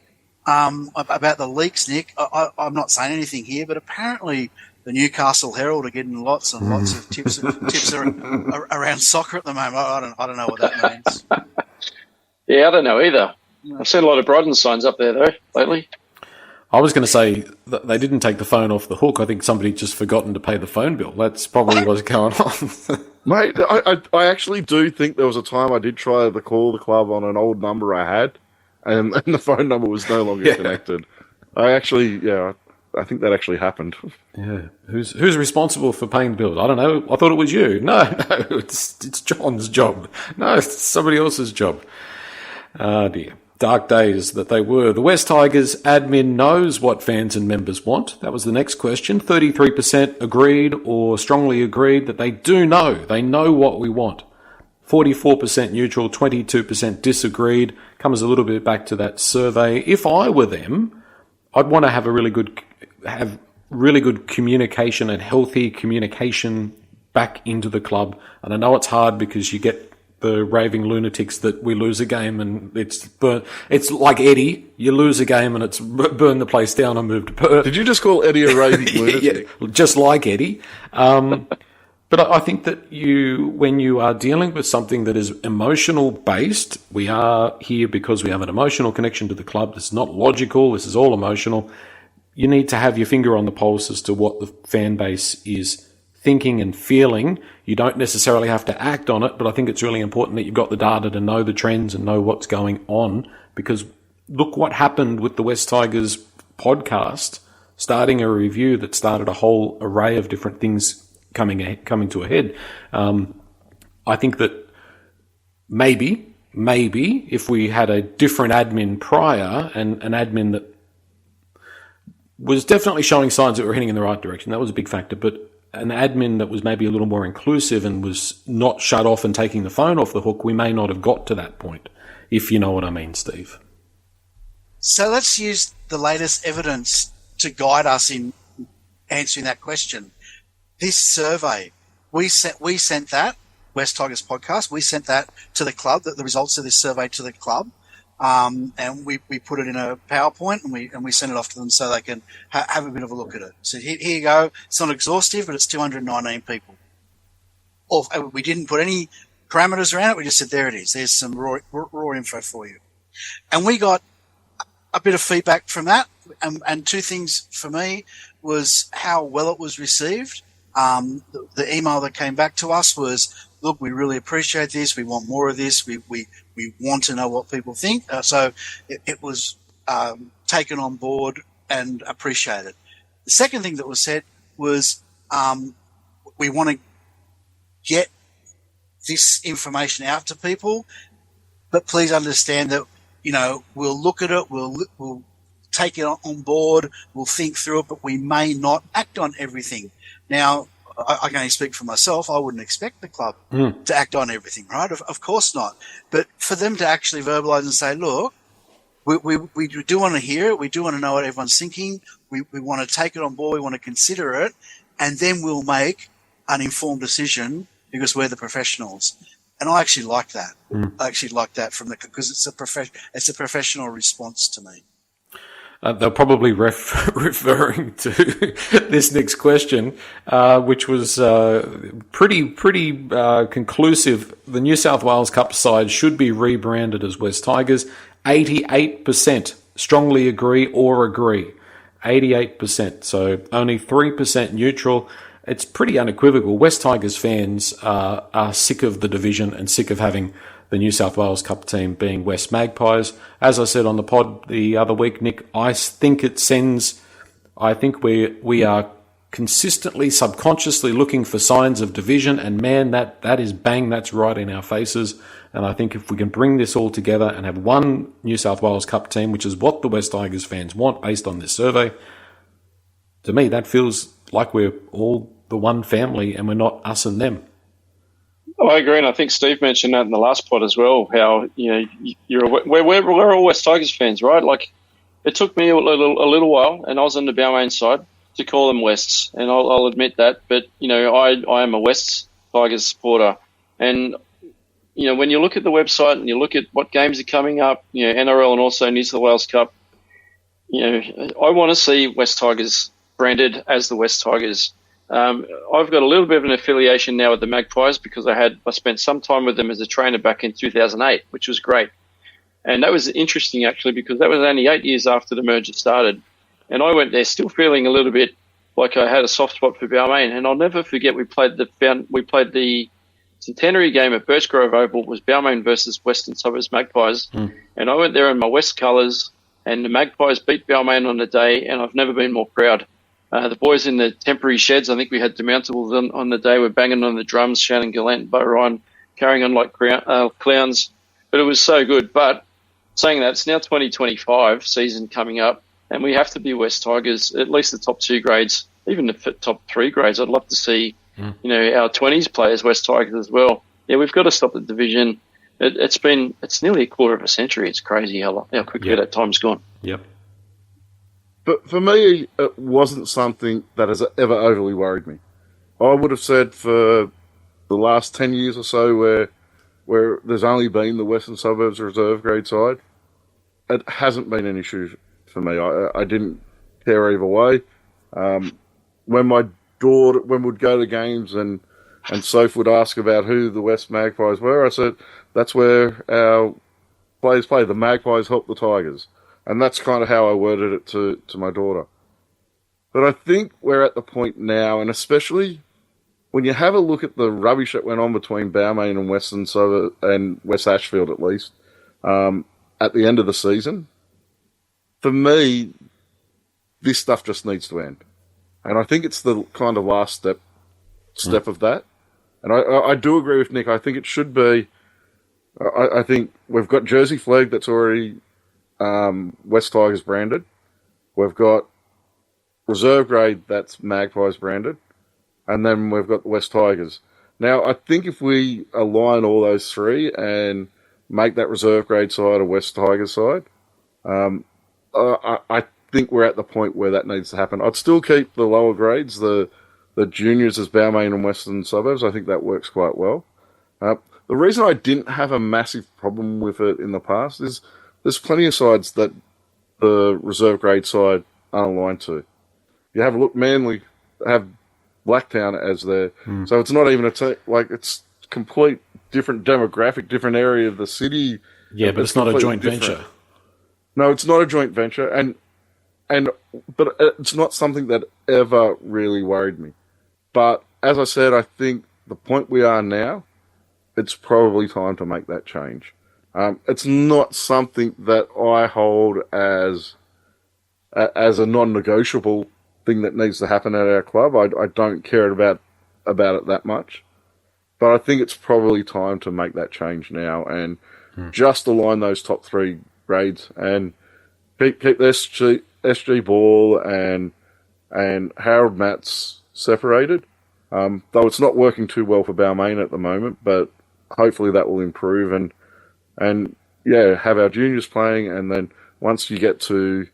about the leaks, Nick. I'm not saying anything here, but apparently the Newcastle Herald are getting lots and lots of tips around soccer at the moment. I don't know what that means. Yeah, I don't know either. I've seen a lot of Brighton signs up there, though, lately. I was going to say that they didn't take the phone off the hook. I think somebody just forgotten to pay the phone bill. That's probably what's going on. Mate, I actually do think there was a time I did try to call the club on an old number I had, and the phone number was no longer connected. I think that actually happened. Yeah. Who's responsible for paying the bills? I don't know. I thought it was you. No, it's John's job. No, it's somebody else's job. Oh dear. Dark days that they were. The West Tigers admin knows what fans and members want. That was the next question. 33% agreed or strongly agreed that they do know. They know what we want. 44% neutral, 22% disagreed. Comes a little bit back to that survey. If I were them, I'd want to have really good communication and healthy communication back into the club. And I know it's hard because you get the raving lunatics that we lose a game and it's like Eddie. You lose a game and it's burn the place down and move to Perth. Did you just call Eddie a raving lunatic? Yeah, just like Eddie. But I think that when you are dealing with something that is emotional based, we are here because we have an emotional connection to the club. It's not logical. This is all emotional. You need to have your finger on the pulse as to what the fan base is thinking and feeling. You don't necessarily have to act on it, but I think it's really important that you've got the data to know the trends and know what's going on, because look what happened with the West Tigers podcast, starting a review that started a whole array of different things coming to a head. I think that maybe if we had a different admin prior and an admin that was definitely showing signs that we're heading in the right direction, that was a big factor, but an admin that was maybe a little more inclusive and was not shut off and taking the phone off the hook, we may not have got to that point, if you know what I mean, Steve. So let's use the latest evidence to guide us in answering that question. This survey, we sent that, West Tigers podcast, we sent that to the club, the results of this survey to the club. And we put it in a PowerPoint and we send it off to them so they can have a bit of a look at it. So here you go. It's not exhaustive, but it's 219 people. Or we didn't put any parameters around it. We just said, there it is. There's some raw info for you. And we got a bit of feedback from that. And two things for me was how well it was received. The email that came back to us was, look, we really appreciate this. We want more of this. We want to know what people think. So it was taken on board and appreciated. The second thing that was said was we want to get this information out to people, but please understand that, we'll look at it, we'll take it on board, we'll think through it, but we may not act on everything. Now, I can only speak for myself. I wouldn't expect the club to act on everything, right? Of course not. But for them to actually verbalise and say, look, we do want to hear it. We do want to know what everyone's thinking. We want to take it on board. We want to consider it. And then we'll make an informed decision because we're the professionals. And I actually like that. I actually like that because it's a professional response to me. They're probably referring to this next question, which was pretty conclusive. The New South Wales Cup side should be rebranded as West Tigers. 88% strongly agree or agree. 88%. So only 3% neutral. It's pretty unequivocal. West Tigers fans are sick of the division and sick of having the New South Wales Cup team being West Magpies. As I said on the pod the other week, Nick, I think we are consistently, subconsciously looking for signs of division, and man, that is bang, that's right in our faces. And I think if we can bring this all together and have one New South Wales Cup team, which is what the West Tigers fans want based on this survey, to me that feels like we're all the one family and we're not us and them. Oh, I agree, and I think Steve mentioned that in the last pod as well. How we're all West Tigers fans, right? Like, it took me a little while, and I was on the Balmain side to call them Wests, and I'll admit that. But I am a West Tigers supporter, and when you look at the website and you look at what games are coming up, NRL and also New South Wales Cup, I want to see West Tigers branded as the West Tigers. I've got a little bit of an affiliation now with the Magpies because I spent some time with them as a trainer back in 2008, which was great. And that was interesting, actually, because that was only 8 years after the merger started. And I went there still feeling a little bit like I had a soft spot for Balmain. And I'll never forget we played the centenary game at Birchgrove Oval. It was Balmain versus Western Suburbs Magpies. And And I went there in my West colours, and the Magpies beat Balmain on the day, and I've never been more proud. The boys in the temporary sheds, I think we had demountables on the day, were banging on the drums, shouting Gallant, Bo Ryan, carrying on like clowns. But it was so good. But saying that, it's now 2025 season coming up, and we have to be West Tigers, at least the top 2 grades, even the top 3 grades. I'd love to see, our 20s players West Tigers as well. Yeah, we've got to stop the division. It's nearly a quarter of a century. It's crazy how quickly that time's gone. Yep. But for me, it wasn't something that has ever overly worried me. I would have said for the last 10 years or so where there's only been the Western Suburbs reserve grade side, it hasn't been an issue for me. I didn't care either way. When we'd go to games and Soph would ask about who the West Magpies were, I said, that's where our players play. The Magpies help the Tigers. And that's kind of how I worded it to my daughter. But I think we're at the point now, and especially when you have a look at the rubbish that went on between Balmain and Western Suburbs and West Ashfield, at least, at the end of the season, for me, this stuff just needs to end. And I think it's the kind of last step of that. And I do agree with Nick. I think it should be. I think we've got Jersey Flag that's already West Tigers branded. We've got reserve grade that's Magpies branded, and then we've got the West Tigers. Now, I think if we align all those 3 and make that reserve grade side a West Tigers side, I think we're at the point where that needs to happen. I'd still keep the lower grades, the juniors as Balmain and Western Suburbs. I think that works quite well. The reason I didn't have a massive problem with it in the past is there's plenty of sides that the reserve grade side aren't aligned to. You have a look, Manly have Blacktown as their, so it's not even it's complete different demographic, different area of the city. Yeah, but it's not a joint venture. No, it's not a joint venture, but it's not something that ever really worried me. But as I said, I think the point we are now, it's probably time to make that change. It's not something that I hold as a non-negotiable thing that needs to happen at our club. I don't care about it that much, but I think it's probably time to make that change now and just align those top 3 grades and keep the SG Ball and Harold Matts separated. Though it's not working too well for Balmain at the moment, but hopefully that will improve and have our juniors playing, and then once you get to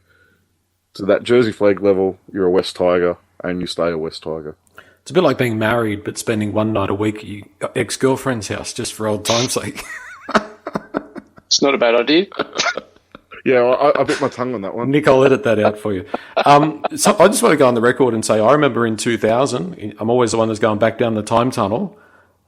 that Jersey Flag level, you're a West Tiger, and you stay a West Tiger. It's a bit like being married, but spending one night a week at your ex-girlfriend's house just for old time's sake. It's not a bad idea. Yeah, I bit my tongue on that one. Nick, I'll edit that out for you. So I just want to go on the record and say I remember in 2000, I'm always the one that's going back down the time tunnel,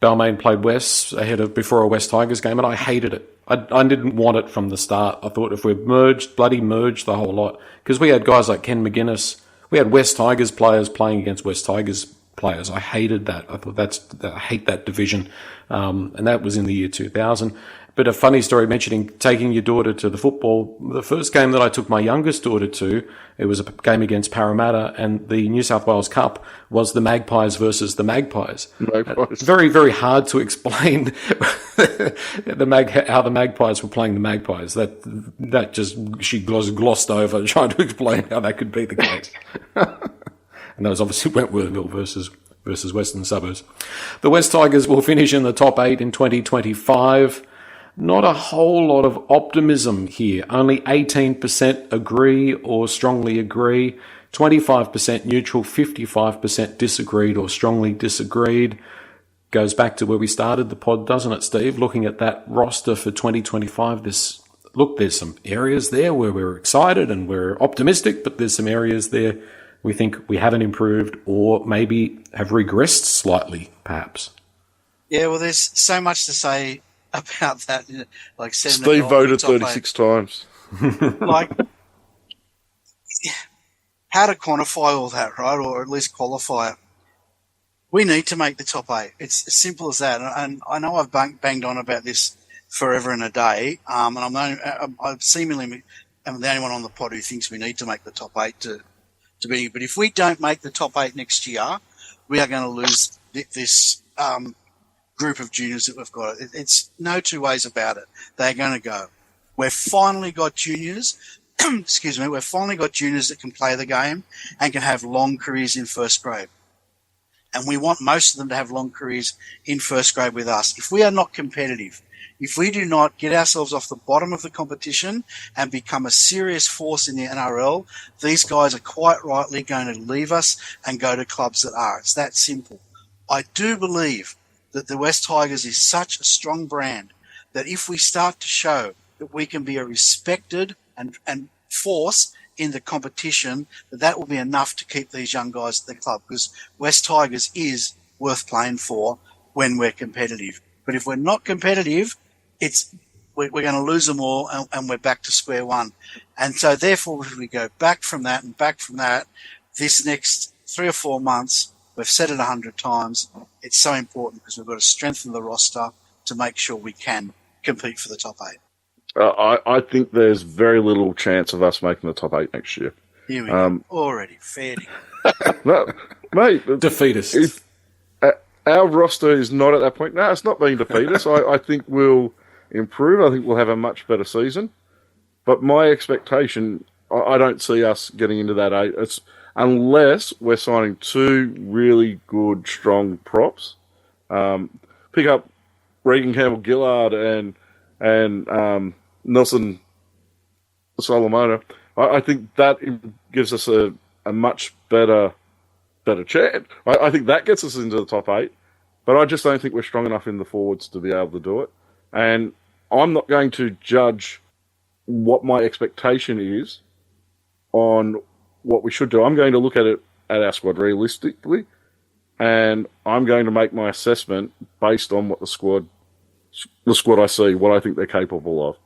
Balmain played West before a West Tigers game, and I hated it. I didn't want it from the start. I thought if we merged the whole lot, because we had guys like Ken McGuinness, we had West Tigers players playing against West Tigers players. I hated that. I thought I hate that division, and that was in the year 2000. But a funny story mentioning taking your daughter to the football. The first game that I took my youngest daughter to, it was a game against Parramatta, and the New South Wales Cup was the Magpies versus the Magpies. It's very, very hard to explain how the Magpies were playing the Magpies. That just she glossed over trying to explain how that could be the case. And that was obviously Wentworthville versus Western Suburbs. The West Tigers will finish in the top 8 in 2025. Not a whole lot of optimism here. Only 18% agree or strongly agree, 25% neutral, 55% disagreed or strongly disagreed. Goes back to where we started the pod, doesn't it, Steve? Looking at that roster for 2025, there's some areas there where we're excited and we're optimistic, but there's some areas there we think we haven't improved or maybe have regressed slightly, perhaps. Yeah, well, there's so much to say about that. Like Steve voted 36 times. Like, how to quantify all that, right? Or at least qualify it. We need to make the top 8. It's as simple as that. And I know I've banged on about this forever and a day. And I seemingly am the only one on the pod who thinks we need to make the top 8 to be. But if we don't make the top 8 next year, we are going to lose this group of juniors that we've got. It's no two ways about it. They're going to go. We've finally got juniors. Excuse me. We've finally got juniors that can play the game and can have long careers in first grade. And we want most of them to have long careers in first grade with us. If we are not competitive, if we do not get ourselves off the bottom of the competition and become a serious force in the NRL, these guys are quite rightly going to leave us and go to clubs that are. It's that simple. I do believe that the West Tigers is such a strong brand that if we start to show that we can be a respected and force in the competition, that will be enough to keep these young guys at the club, because West Tigers is worth playing for when we're competitive. But if we're not competitive, we're going to lose them all, and we're back to square one. And so therefore, if we go back from that, this next 3 or 4 months, we've said it 100 times, it's so important because we've got to strengthen the roster to make sure we can compete for the top 8. I think there's very little chance of us making the top 8 next year. Here we go. Already. Fair. No, mate. Defeatist. Our roster is not at that point. No, it's not being defeatist. I think we'll improve. I think we'll have a much better season. But my expectation, I don't see us getting into that 8. It's unless we're signing 2 really good, strong props. Pick up Regan Campbell-Gillard and Nelson Solomona. I think that gives us a much better chance. I think that gets us into the top 8, but I just don't think we're strong enough in the forwards to be able to do it. And I'm not going to judge what my expectation is on what we should do. I'm going to look at our squad realistically, and I'm going to make my assessment based on what the squad I see, what I think they're capable of.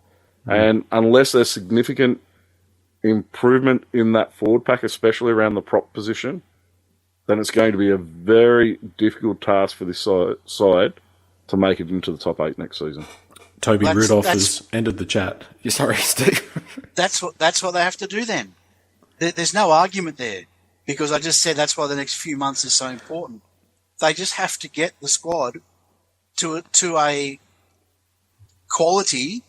And unless there's significant improvement in that forward pack, especially around the prop position, then it's going to be a very difficult task for this side to make it into the top 8 next season. Toby Rudolph has ended the chat. Sorry, Steve. That's what they have to do then. There's no argument there, because I just said that's why the next few months is so important. They just have to get the squad to a quality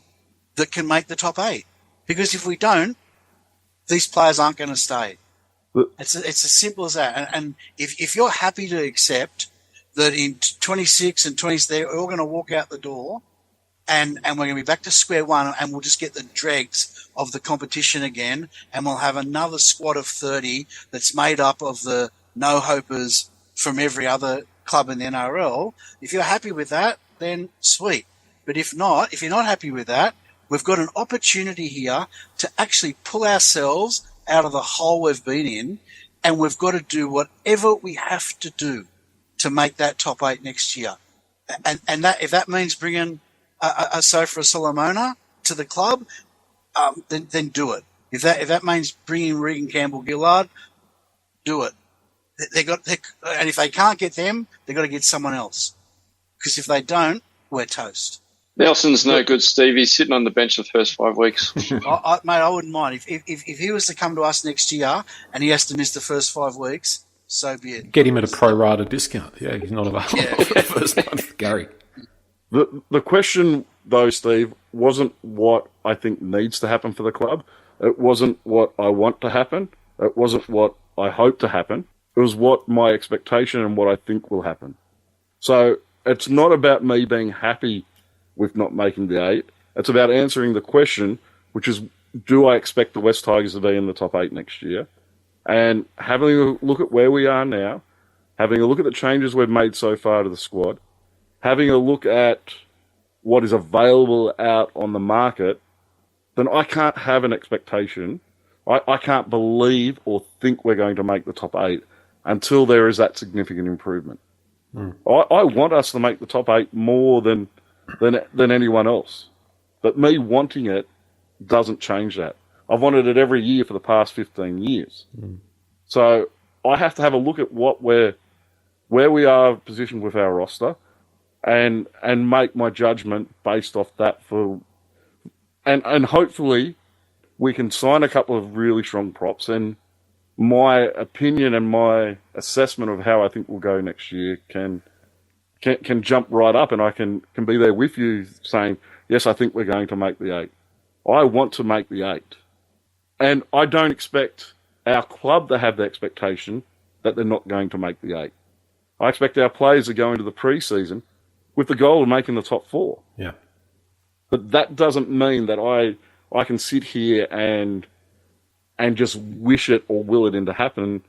that can make the top 8. Because if we don't, these players aren't going to stay. It's as simple as that. And if you're happy to accept that in 26 and 20, they're all going to walk out the door and we're going to be back to square one and we'll just get the dregs of the competition again, and we'll have another squad of 30 that's made up of the no-hopers from every other club in the NRL. If you're happy with that, then sweet. But if not, if you're not happy with that, we've got an opportunity here to actually pull ourselves out of the hole we've been in, and we've got to do whatever we have to do to make that top 8 next year. And that, if that means bringing a Sofra Solomona to the club, then do it. If that means bringing Regan Campbell-Gillard, do it. And if they can't get them, they've got to get someone else. Because if they don't, we're toast. Nelson's no good, Steve. He's sitting on the bench the first 5 weeks. Mate, I wouldn't mind. If he was to come to us next year and he has to miss the first 5 weeks, so be it. Get him at a pro rata discount. Yeah, he's not available for the first month. Gary. The question, though, Steve, wasn't what I think needs to happen for the club. It wasn't what I want to happen. It wasn't what I hope to happen. It was what my expectation and what I think will happen. So it's not about me being happy with not making the 8. It's about answering the question, which is, do I expect the West Tigers to be in the top 8 next year? And having a look at where we are now, having a look at the changes we've made so far to the squad, having a look at what is available out on the market, then I can't have an expectation. I can't believe or think we're going to make the top 8 until there is that significant improvement. I want us to make the top 8 more than anyone else. But me wanting it doesn't change that. I've wanted it every year for the past 15 years. So I have to have a look at where we are positioned with our roster. and make my judgment based off that and hopefully we can sign a couple of really strong props, and my opinion and my assessment of how I think we'll go next year can jump right up, and I can be there with you saying, yes, I think we're going to make the 8. I want to make the 8. And I don't expect our club to have the expectation that they're not going to make the 8. I expect our players to go into the pre-season with the goal of making the top 4. Yeah. But that doesn't mean that I can sit here and just wish it or will it into happening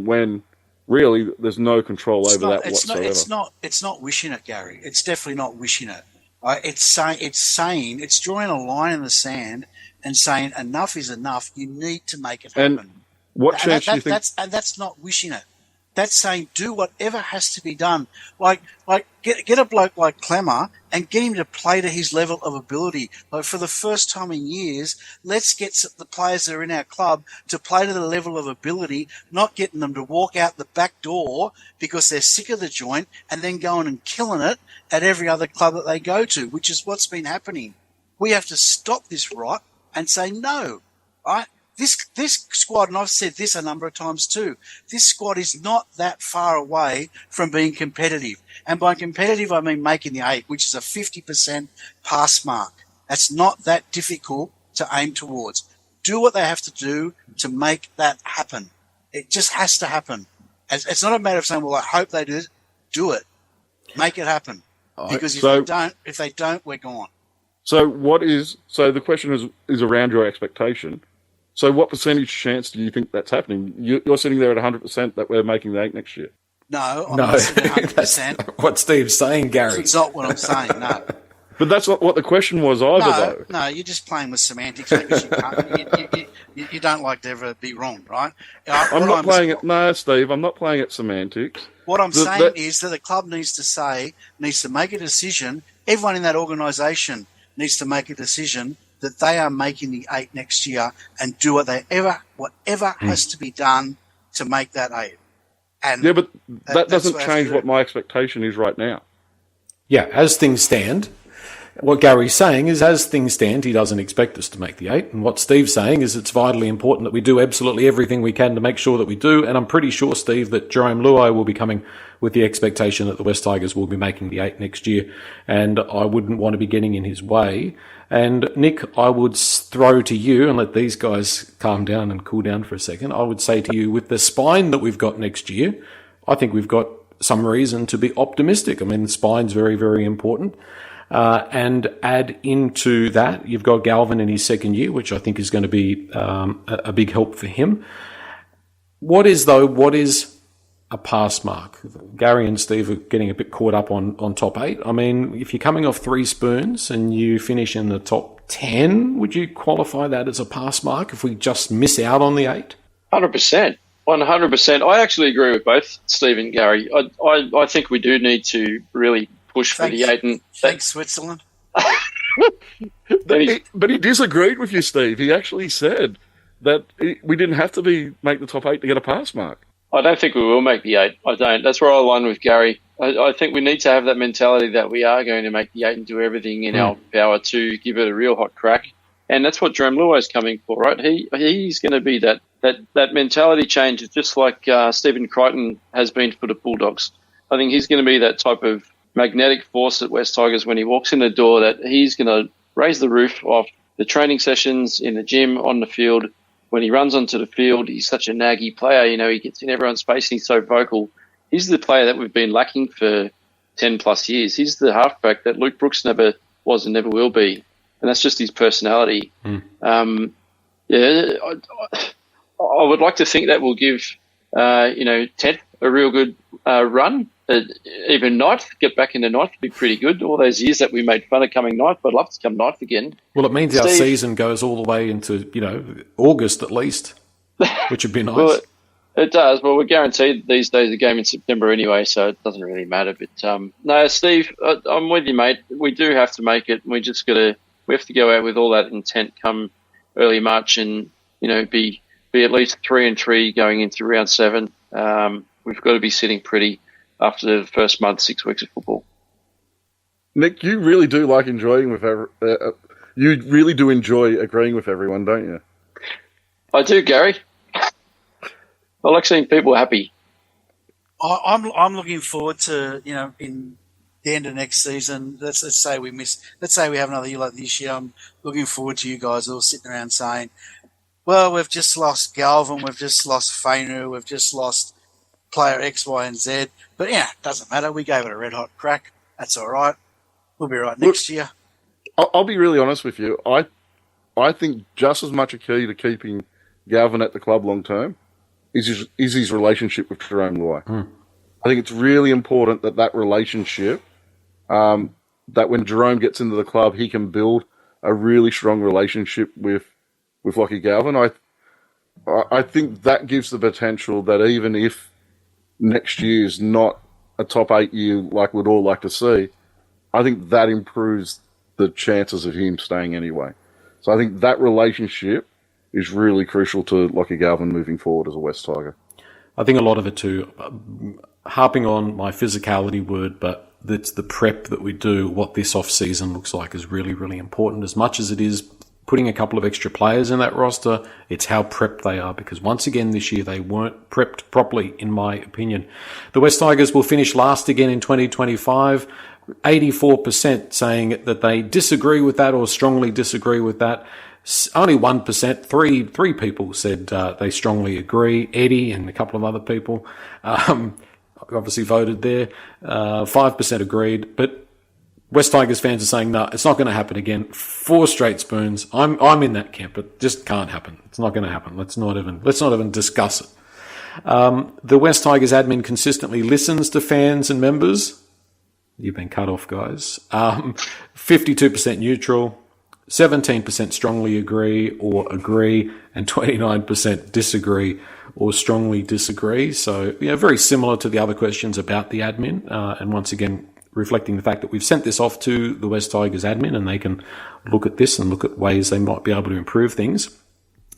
when really there's no control over that whatsoever. It's not wishing it, Gary. It's definitely not wishing it. It's drawing a line in the sand and saying enough is enough. You need to make it happen. And what chance do you think? That's not wishing it. That's saying do whatever has to be done. Like get a bloke like Clemmer and get him to play to his level of ability. Like for the first time in years, let's get the players that are in our club to play to the level of ability, not getting them to walk out the back door because they're sick of the joint and then going and killing it at every other club that they go to, which is what's been happening. We have to stop this rot and say no, right? This squad, and I've said this a number of times too, this squad is not that far away from being competitive. And by competitive, I mean making the 8, which is a 50% pass mark. That's not that difficult to aim towards. Do what they have to do to make that happen. It just has to happen. It's not a matter of saying, well, I hope they do it. Do it. Make it happen. Because if they don't, we're gone. So the question is around your expectation. So what percentage chance do you think that's happening? You're sitting there at 100% that we're making the 8 next year. No, I'm not sitting at 100%. That's what Steve's saying, Gary. It's not what I'm saying, no. But that's not what the question was either, though. No, you're just playing with semantics because you don't like to ever be wrong, right? I'm not playing it. No, Steve, I'm not playing at semantics. What I'm saying is that the club needs to make a decision. Everyone in that organisation needs to make a decision that they are making the 8 next year and do whatever has to be done to make that 8. And yeah, but that doesn't change what my expectation is right now. Yeah, as things stand, what Gary's saying is as things stand, he doesn't expect us to make the 8. And what Steve's saying is it's vitally important that we do absolutely everything we can to make sure that we do. And I'm pretty sure, Steve, that Jerome Luai will be coming with the expectation that the West Tigers will be making the 8 next year. And I wouldn't want to be getting in his way. And Nick, I would throw to you and let these guys calm down and cool down for a second. I would say to you, with the spine that we've got next year, I think we've got some reason to be optimistic. I mean, the spine's very, very important. And add into that, you've got Galvin in his second year, which I think is going to be a big help for him. What is a pass mark? Gary and Steve are getting a bit caught up on top 8. I mean, if you're coming off 3 spoons and you finish in the top 10, would you qualify that as a pass mark if we just miss out on the 8? 100%. 100%. I actually agree with both Steve and Gary. I think we do need to really push for the 8. Thanks, Switzerland. But he disagreed with you, Steve. He actually said that we didn't have to make the top 8 to get a pass mark. I don't think we will make the 8. I don't. That's where I align with Gary. I think we need to have that mentality that we are going to make the 8 and do everything in our power to give it a real hot crack. And that's what Jerome Luai is coming for, right? He's going to be that mentality change, just like Stephen Crichton has been for the Bulldogs. I think he's going to be that type of magnetic force at West Tigers when he walks in the door, that he's going to raise the roof off the training sessions, in the gym, on the field. When he runs onto the field, he's such a naggy player. You know, he gets in everyone's face and he's so vocal. He's the player that we've been lacking for 10 plus years. He's the halfback that Luke Brooks never was and never will be. And that's just his personality. I would like to think that will give, Ted a real good run. Even ninth, get back into ninth would be pretty good. All those years that we made fun of coming ninth, but I'd love to come ninth again. Well, it means our season goes all the way into, August at least, which would be nice. Well, it does. Well, we're guaranteed these days a game in September anyway, so it doesn't really matter. But no, Steve, I'm with you, mate. We do have to make it. We have to go out with all that intent come early March and be at least 3-3 going into round 7. We've got to be sitting pretty after the first month, 6 weeks of football. Nick, you really do like enjoying with you really do enjoy agreeing with everyone, don't you? I do, Gary. I like seeing people happy. I'm looking forward to, in the end of next season. Let's say we have another year like this year. I'm looking forward to you guys all sitting around saying, well, we've just lost Galvin, we've just lost Fainu, we've just lost player X, Y, and Z. But yeah, it doesn't matter. We gave it a red hot crack. That's all right. We'll be right next year. I'll be really honest with you. I think just as much a key to keeping Galvin at the club long term is his relationship with Jerome Luai. I think it's really important that relationship, that when Jerome gets into the club, he can build a really strong relationship with Lockie Galvin. I think that gives the potential that even if next year is not a top 8 year like we'd all like to see, I think that improves the chances of him staying anyway. So I think that relationship is really crucial to Lockie Galvin moving forward as a West Tiger. I think a lot of it too, harping on my physicality word, but it's the prep that we do, what this off-season looks like is really, really important. As much as it is putting a couple of extra players in that roster, it's how prepped they are, because once again this year they weren't prepped properly, in my opinion. The West Tigers will finish last again in 2025. 84% saying that they disagree with that or strongly disagree with that. Only 1%, three people said they strongly agree. Eddie and a couple of other people obviously voted there. 5% agreed, but West Tigers fans are saying, no, it's not going to happen again. 4 straight spoons. I'm in that camp. It just can't happen. It's not going to happen. Let's not even discuss it. The West Tigers admin consistently listens to fans and members. You've been cut off, guys. 52% neutral, 17% strongly agree or agree, and 29% disagree or strongly disagree. So, very similar to the other questions about the admin. And once again, reflecting the fact that we've sent this off to the West Tigers admin and they can look at this and look at ways they might be able to improve things.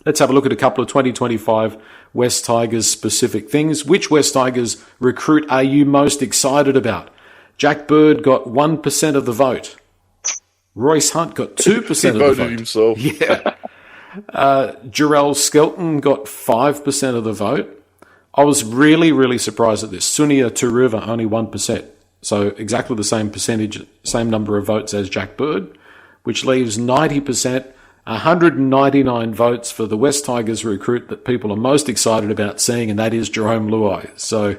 Let's have a look at a couple of 2025 West Tigers specific things. Which West Tigers recruit are you most excited about? Jack Bird got 1% of the vote. Royce Hunt got 2% of the vote. He voted himself. Yeah. Jarrell Skelton got 5% of the vote. I was really, really surprised at this. Sunia Turuva, only 1%. So exactly the same percentage, same number of votes as Jack Bird, which leaves 90%, 199 votes for the West Tigers recruit that people are most excited about seeing, and that is Jerome Luai. So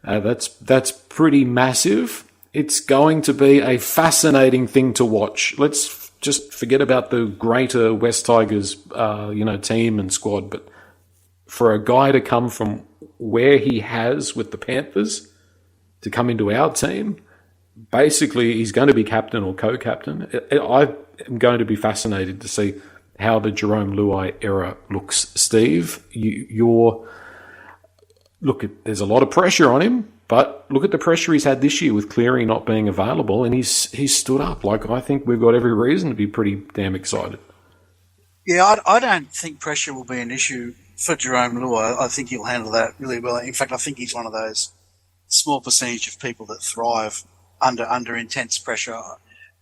that's pretty massive. It's going to be a fascinating thing to watch. Let's just forget about the greater West Tigers, team and squad. But for a guy to come from where he has with the Panthers to come into our team, basically he's going to be captain or co-captain. I am going to be fascinated to see how the Jerome Luai era looks. Steve, there's a lot of pressure on him. But look at the pressure he's had this year with Cleary not being available, and he's stood up. I think we've got every reason to be pretty damn excited. Yeah, I don't think pressure will be an issue for Jerome Luai. I think he'll handle that really well. In fact, I think he's one of those small percentage of people that thrive under intense pressure.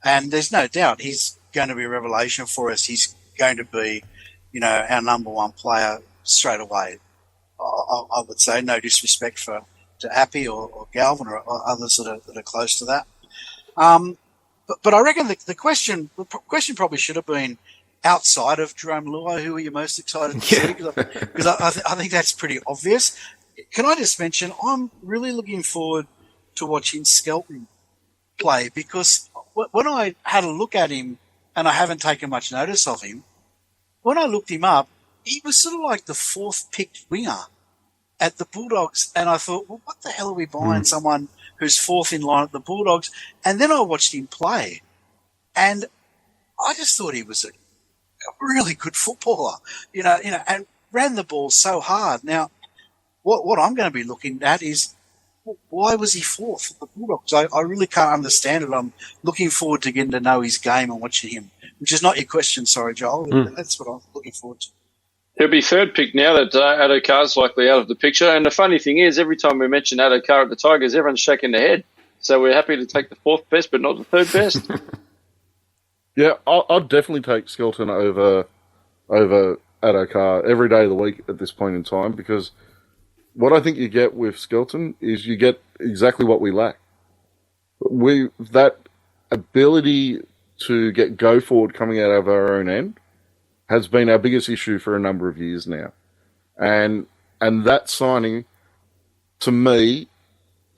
And there's no doubt he's going to be a revelation for us. He's going to be, our number one player straight away. I would say, no disrespect to Appy or Galvin or others that are close to that. But I reckon the question probably should have been outside of Jerome Luai, who are you most excited to see? Because I think that's pretty obvious. Can I just mention, I'm really looking forward to watching Skelton play, because when I had a look at him, and I haven't taken much notice of him, when I looked him up, he was sort of like the 4th picked winger at the Bulldogs, and I thought, well, what the hell are we buying someone who's 4th in line at the Bulldogs? And then I watched him play, and I just thought he was a really good footballer, and ran the ball so hard. Now, what I'm going to be looking at is, why was he 4th at the Bulldogs? I really can't understand it. I'm looking forward to getting to know his game and watching him, which is not your question, sorry, Joel. That's what I'm looking forward to. He'll be 3rd pick now that Addo-Carr's likely out of the picture. And the funny thing is, every time we mention Addo-Carr at the Tigers, everyone's shaking their head. So we're happy to take the fourth best, but not the third best. Yeah, I'd definitely take Skelton over Adokar every day of the week at this point in time, because what I think you get with Skelton is you get exactly what we lack. That ability to get go forward coming out of our own end has been our biggest issue for a number of years now. And that signing, to me,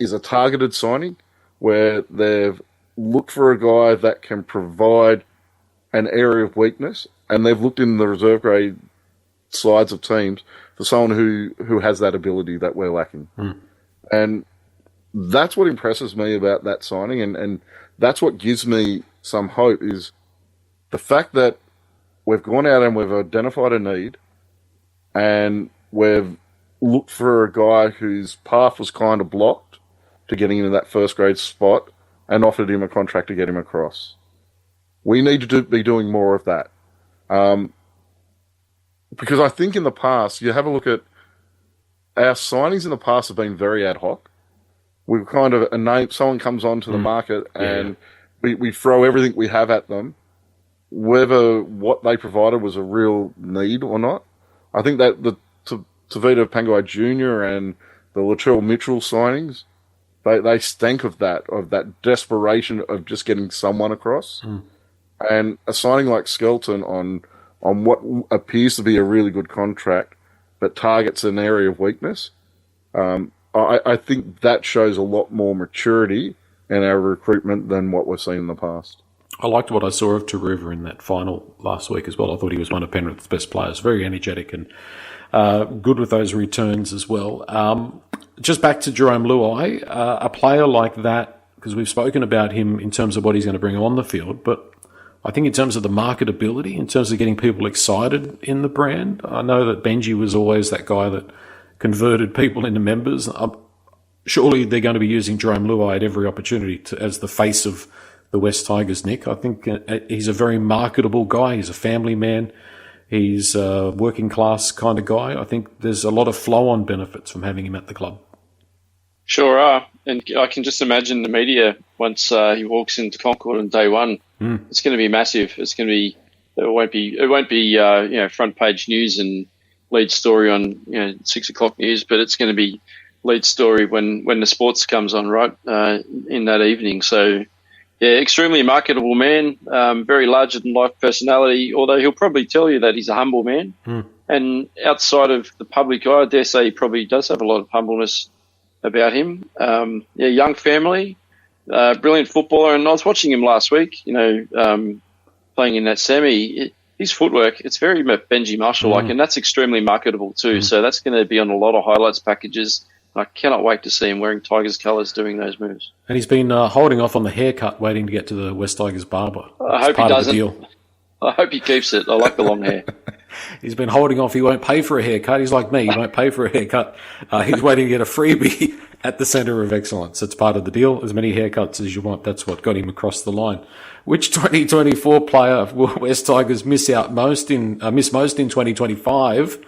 is a targeted signing where they've looked for a guy that can provide an area of weakness, and they've looked in the reserve grade sides of teams for someone who has that ability that we're lacking. And that's what impresses me about that signing, and that's what gives me some hope, is the fact that we've gone out and we've identified a need, and we've looked for a guy whose path was kind of blocked to getting into that first grade spot and offered him a contract to get him across. We need to be doing more of that. Because I think in the past, you have a look at our signings in the past have been very ad hoc. We've kind of a name, someone comes onto the market and we throw everything we have at them, whether what they provided was a real need or not. I think that the Tavita Pangai Jr. and the Latrell Mitchell signings, they stank of that desperation of just getting someone across. And a signing like Skelton on what appears to be a really good contract but targets an area of weakness, I think that shows a lot more maturity in our recruitment than what we've seen in the past. I liked what I saw of Taruva in that final last week as well. I thought he was one of Penrith's best players, very energetic and good with those returns as well. Just back to Jerome Luai, a player like that, because we've spoken about him in terms of what he's going to bring on the field, but I think in terms of the marketability, in terms of getting people excited in the brand, I know that Benji was always that guy that converted people into members. Surely they're going to be using Jerome Luai at every opportunity as the face of the West Tigers, Nick. I think he's a very marketable guy. He's a family man. He's a working class kind of guy. I think there's a lot of flow-on benefits from having him at the club. Sure are. And I can just imagine the media once he walks into Concord on day one. It's going to be massive. It's going to be. It won't be front page news and lead story on 6 o'clock news, but it's going to be lead story when the sports comes on right in that evening. So yeah, extremely marketable man, very larger than life personality. Although he'll probably tell you that he's a humble man, and outside of the public eye, I dare say he probably does have a lot of humbleness about him. Young family, brilliant footballer, and I was watching him last week. Playing in that semi, his footwork, it's very Benji Marshall-like, and that's extremely marketable too. So that's going to be on a lot of highlights packages. I cannot wait to see him wearing Tigers colours doing those moves. And he's been holding off on the haircut, waiting to get to the West Tigers barber. I hope he doesn't. I hope he keeps it. I like the long hair. He's been holding off. He won't pay for a haircut. He's like me. He won't pay for a haircut. He's waiting to get a freebie at the Centre of Excellence. It's part of the deal. As many haircuts as you want. That's what got him across the line. Which 2024 player will West Tigers miss most in 2025?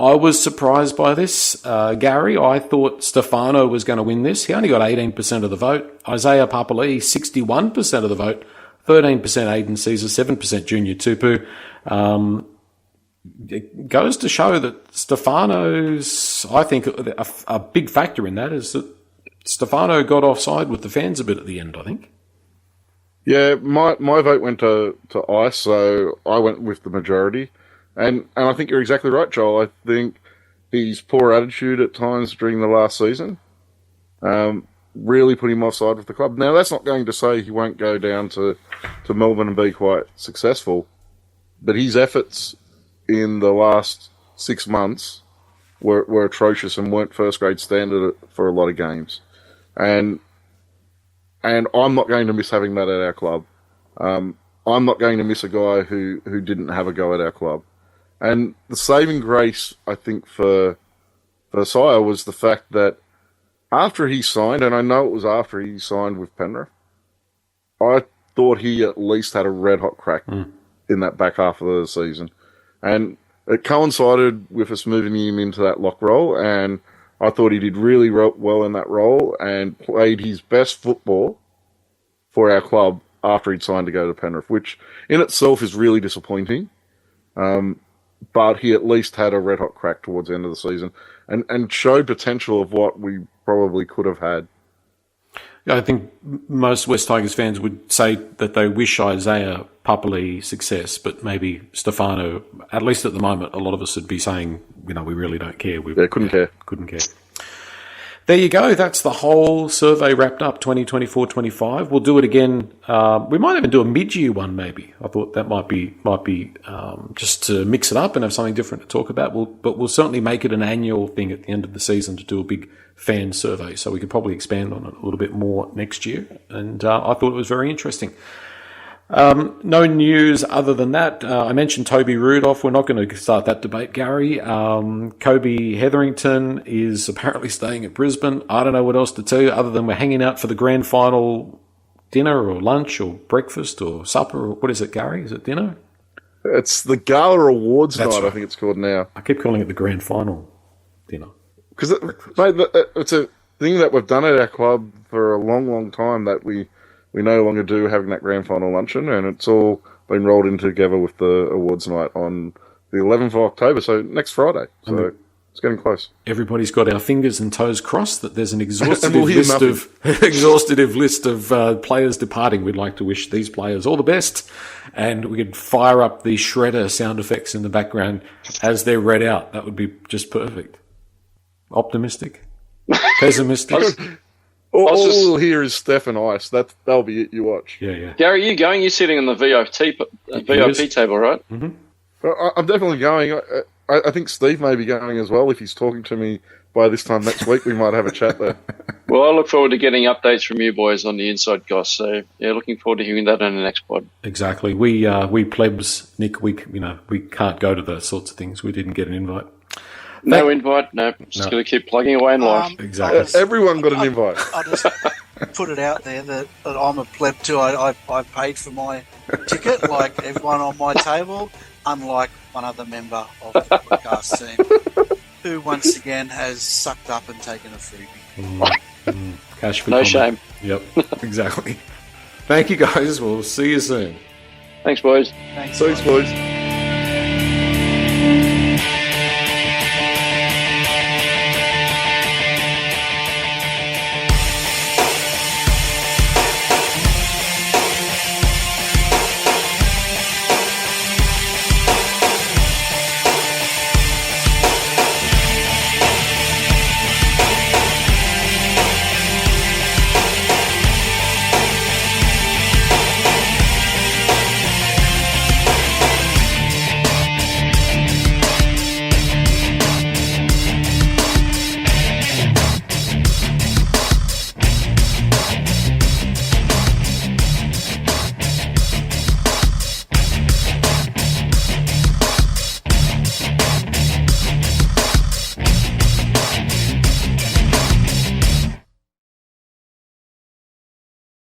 I was surprised by this. Gary, I thought Stefano was going to win this. He only got 18% of the vote. Isaiah Papali'i, 61% of the vote. 13% Aiden Caesar, 7% Junior Tupu. It goes to show that Stefano's, I think, a big factor in that is that Stefano got offside with the fans a bit at the end, I think. Yeah, my vote went to Ice, so I went with the majority. And I think you're exactly right, Joel. I think his poor attitude at times during the last season really put him offside with the club. Now, that's not going to say he won't go down to Melbourne and be quite successful, but his efforts in the last 6 months were atrocious and weren't first-grade standard for a lot of games. And I'm not going to miss having that at our club. I'm not going to miss a guy who didn't have a go at our club. And the saving grace, I think, for Sire was the fact that after he signed, and I know it was after he signed with Penrith, I thought he at least had a red-hot crack in that back half of the season. And it coincided with us moving him into that lock role, and I thought he did really well in that role and played his best football for our club after he'd signed to go to Penrith, which in itself is really disappointing. But he at least had a red-hot crack towards the end of the season and showed potential of what we probably could have had. I think most West Tigers fans would say that they wish Isaiah Papali success, but maybe Stefano, at least at the moment, a lot of us would be saying, we really don't care. Couldn't care. Couldn't care. There you go. That's the whole survey wrapped up, 2024-25. We'll do it again. We might even do a mid-year one, maybe. I thought that might be just to mix it up and have something different to talk about. But we'll certainly make it an annual thing at the end of the season to do a big fan survey. So we could probably expand on it a little bit more next year. And I thought it was very interesting. No news other than that. I mentioned Toby Rudolph. We're not going to start that debate, Gary. Kobe Hetherington is apparently staying at Brisbane. I don't know what else to tell you other than we're hanging out for the grand final dinner or lunch or breakfast or supper. Or what is it, Gary? Is it dinner? It's the Gala Awards That's night, right. I think it's called now. I keep calling it the grand final dinner. Because it's a thing that we've done at our club for a long, long time that we no longer do having that grand final luncheon, and it's all been rolled in together with the awards night on the 11th of October, so next Friday. So it's getting close. Everybody's got our fingers and toes crossed that there's an exhaustive we'll hear list of players departing. We'd like to wish these players all the best, and we could fire up the shredder sound effects in the background as they're read out. That would be just perfect. Optimistic? Pessimistic? All we'll hear is Steph and Ice. That'll be it. You watch. Yeah. Gary, you going? You're sitting on the VIP table, right? Mm-hmm. I'm definitely going. I think Steve may be going as well. If he's talking to me by this time next week, we might have a chat there. Well, I look forward to getting updates from you boys on the inside goss. So, yeah, looking forward to hearing that on the next pod. Exactly. We plebs, Nick, we can't go to those sorts of things. We didn't get an invite. No invite, no. Just going to keep plugging away in life. Exactly. Everyone got an invite. I'll just put it out there that I'm a pleb too. I paid for my ticket, like everyone on my table, unlike one other member of the podcast team, who once again has sucked up and taken a freebie. Cash for No comment. shame. Yep, exactly. Thank you, guys. We'll see you soon. Thanks, boys. Thanks, Thanks, boys.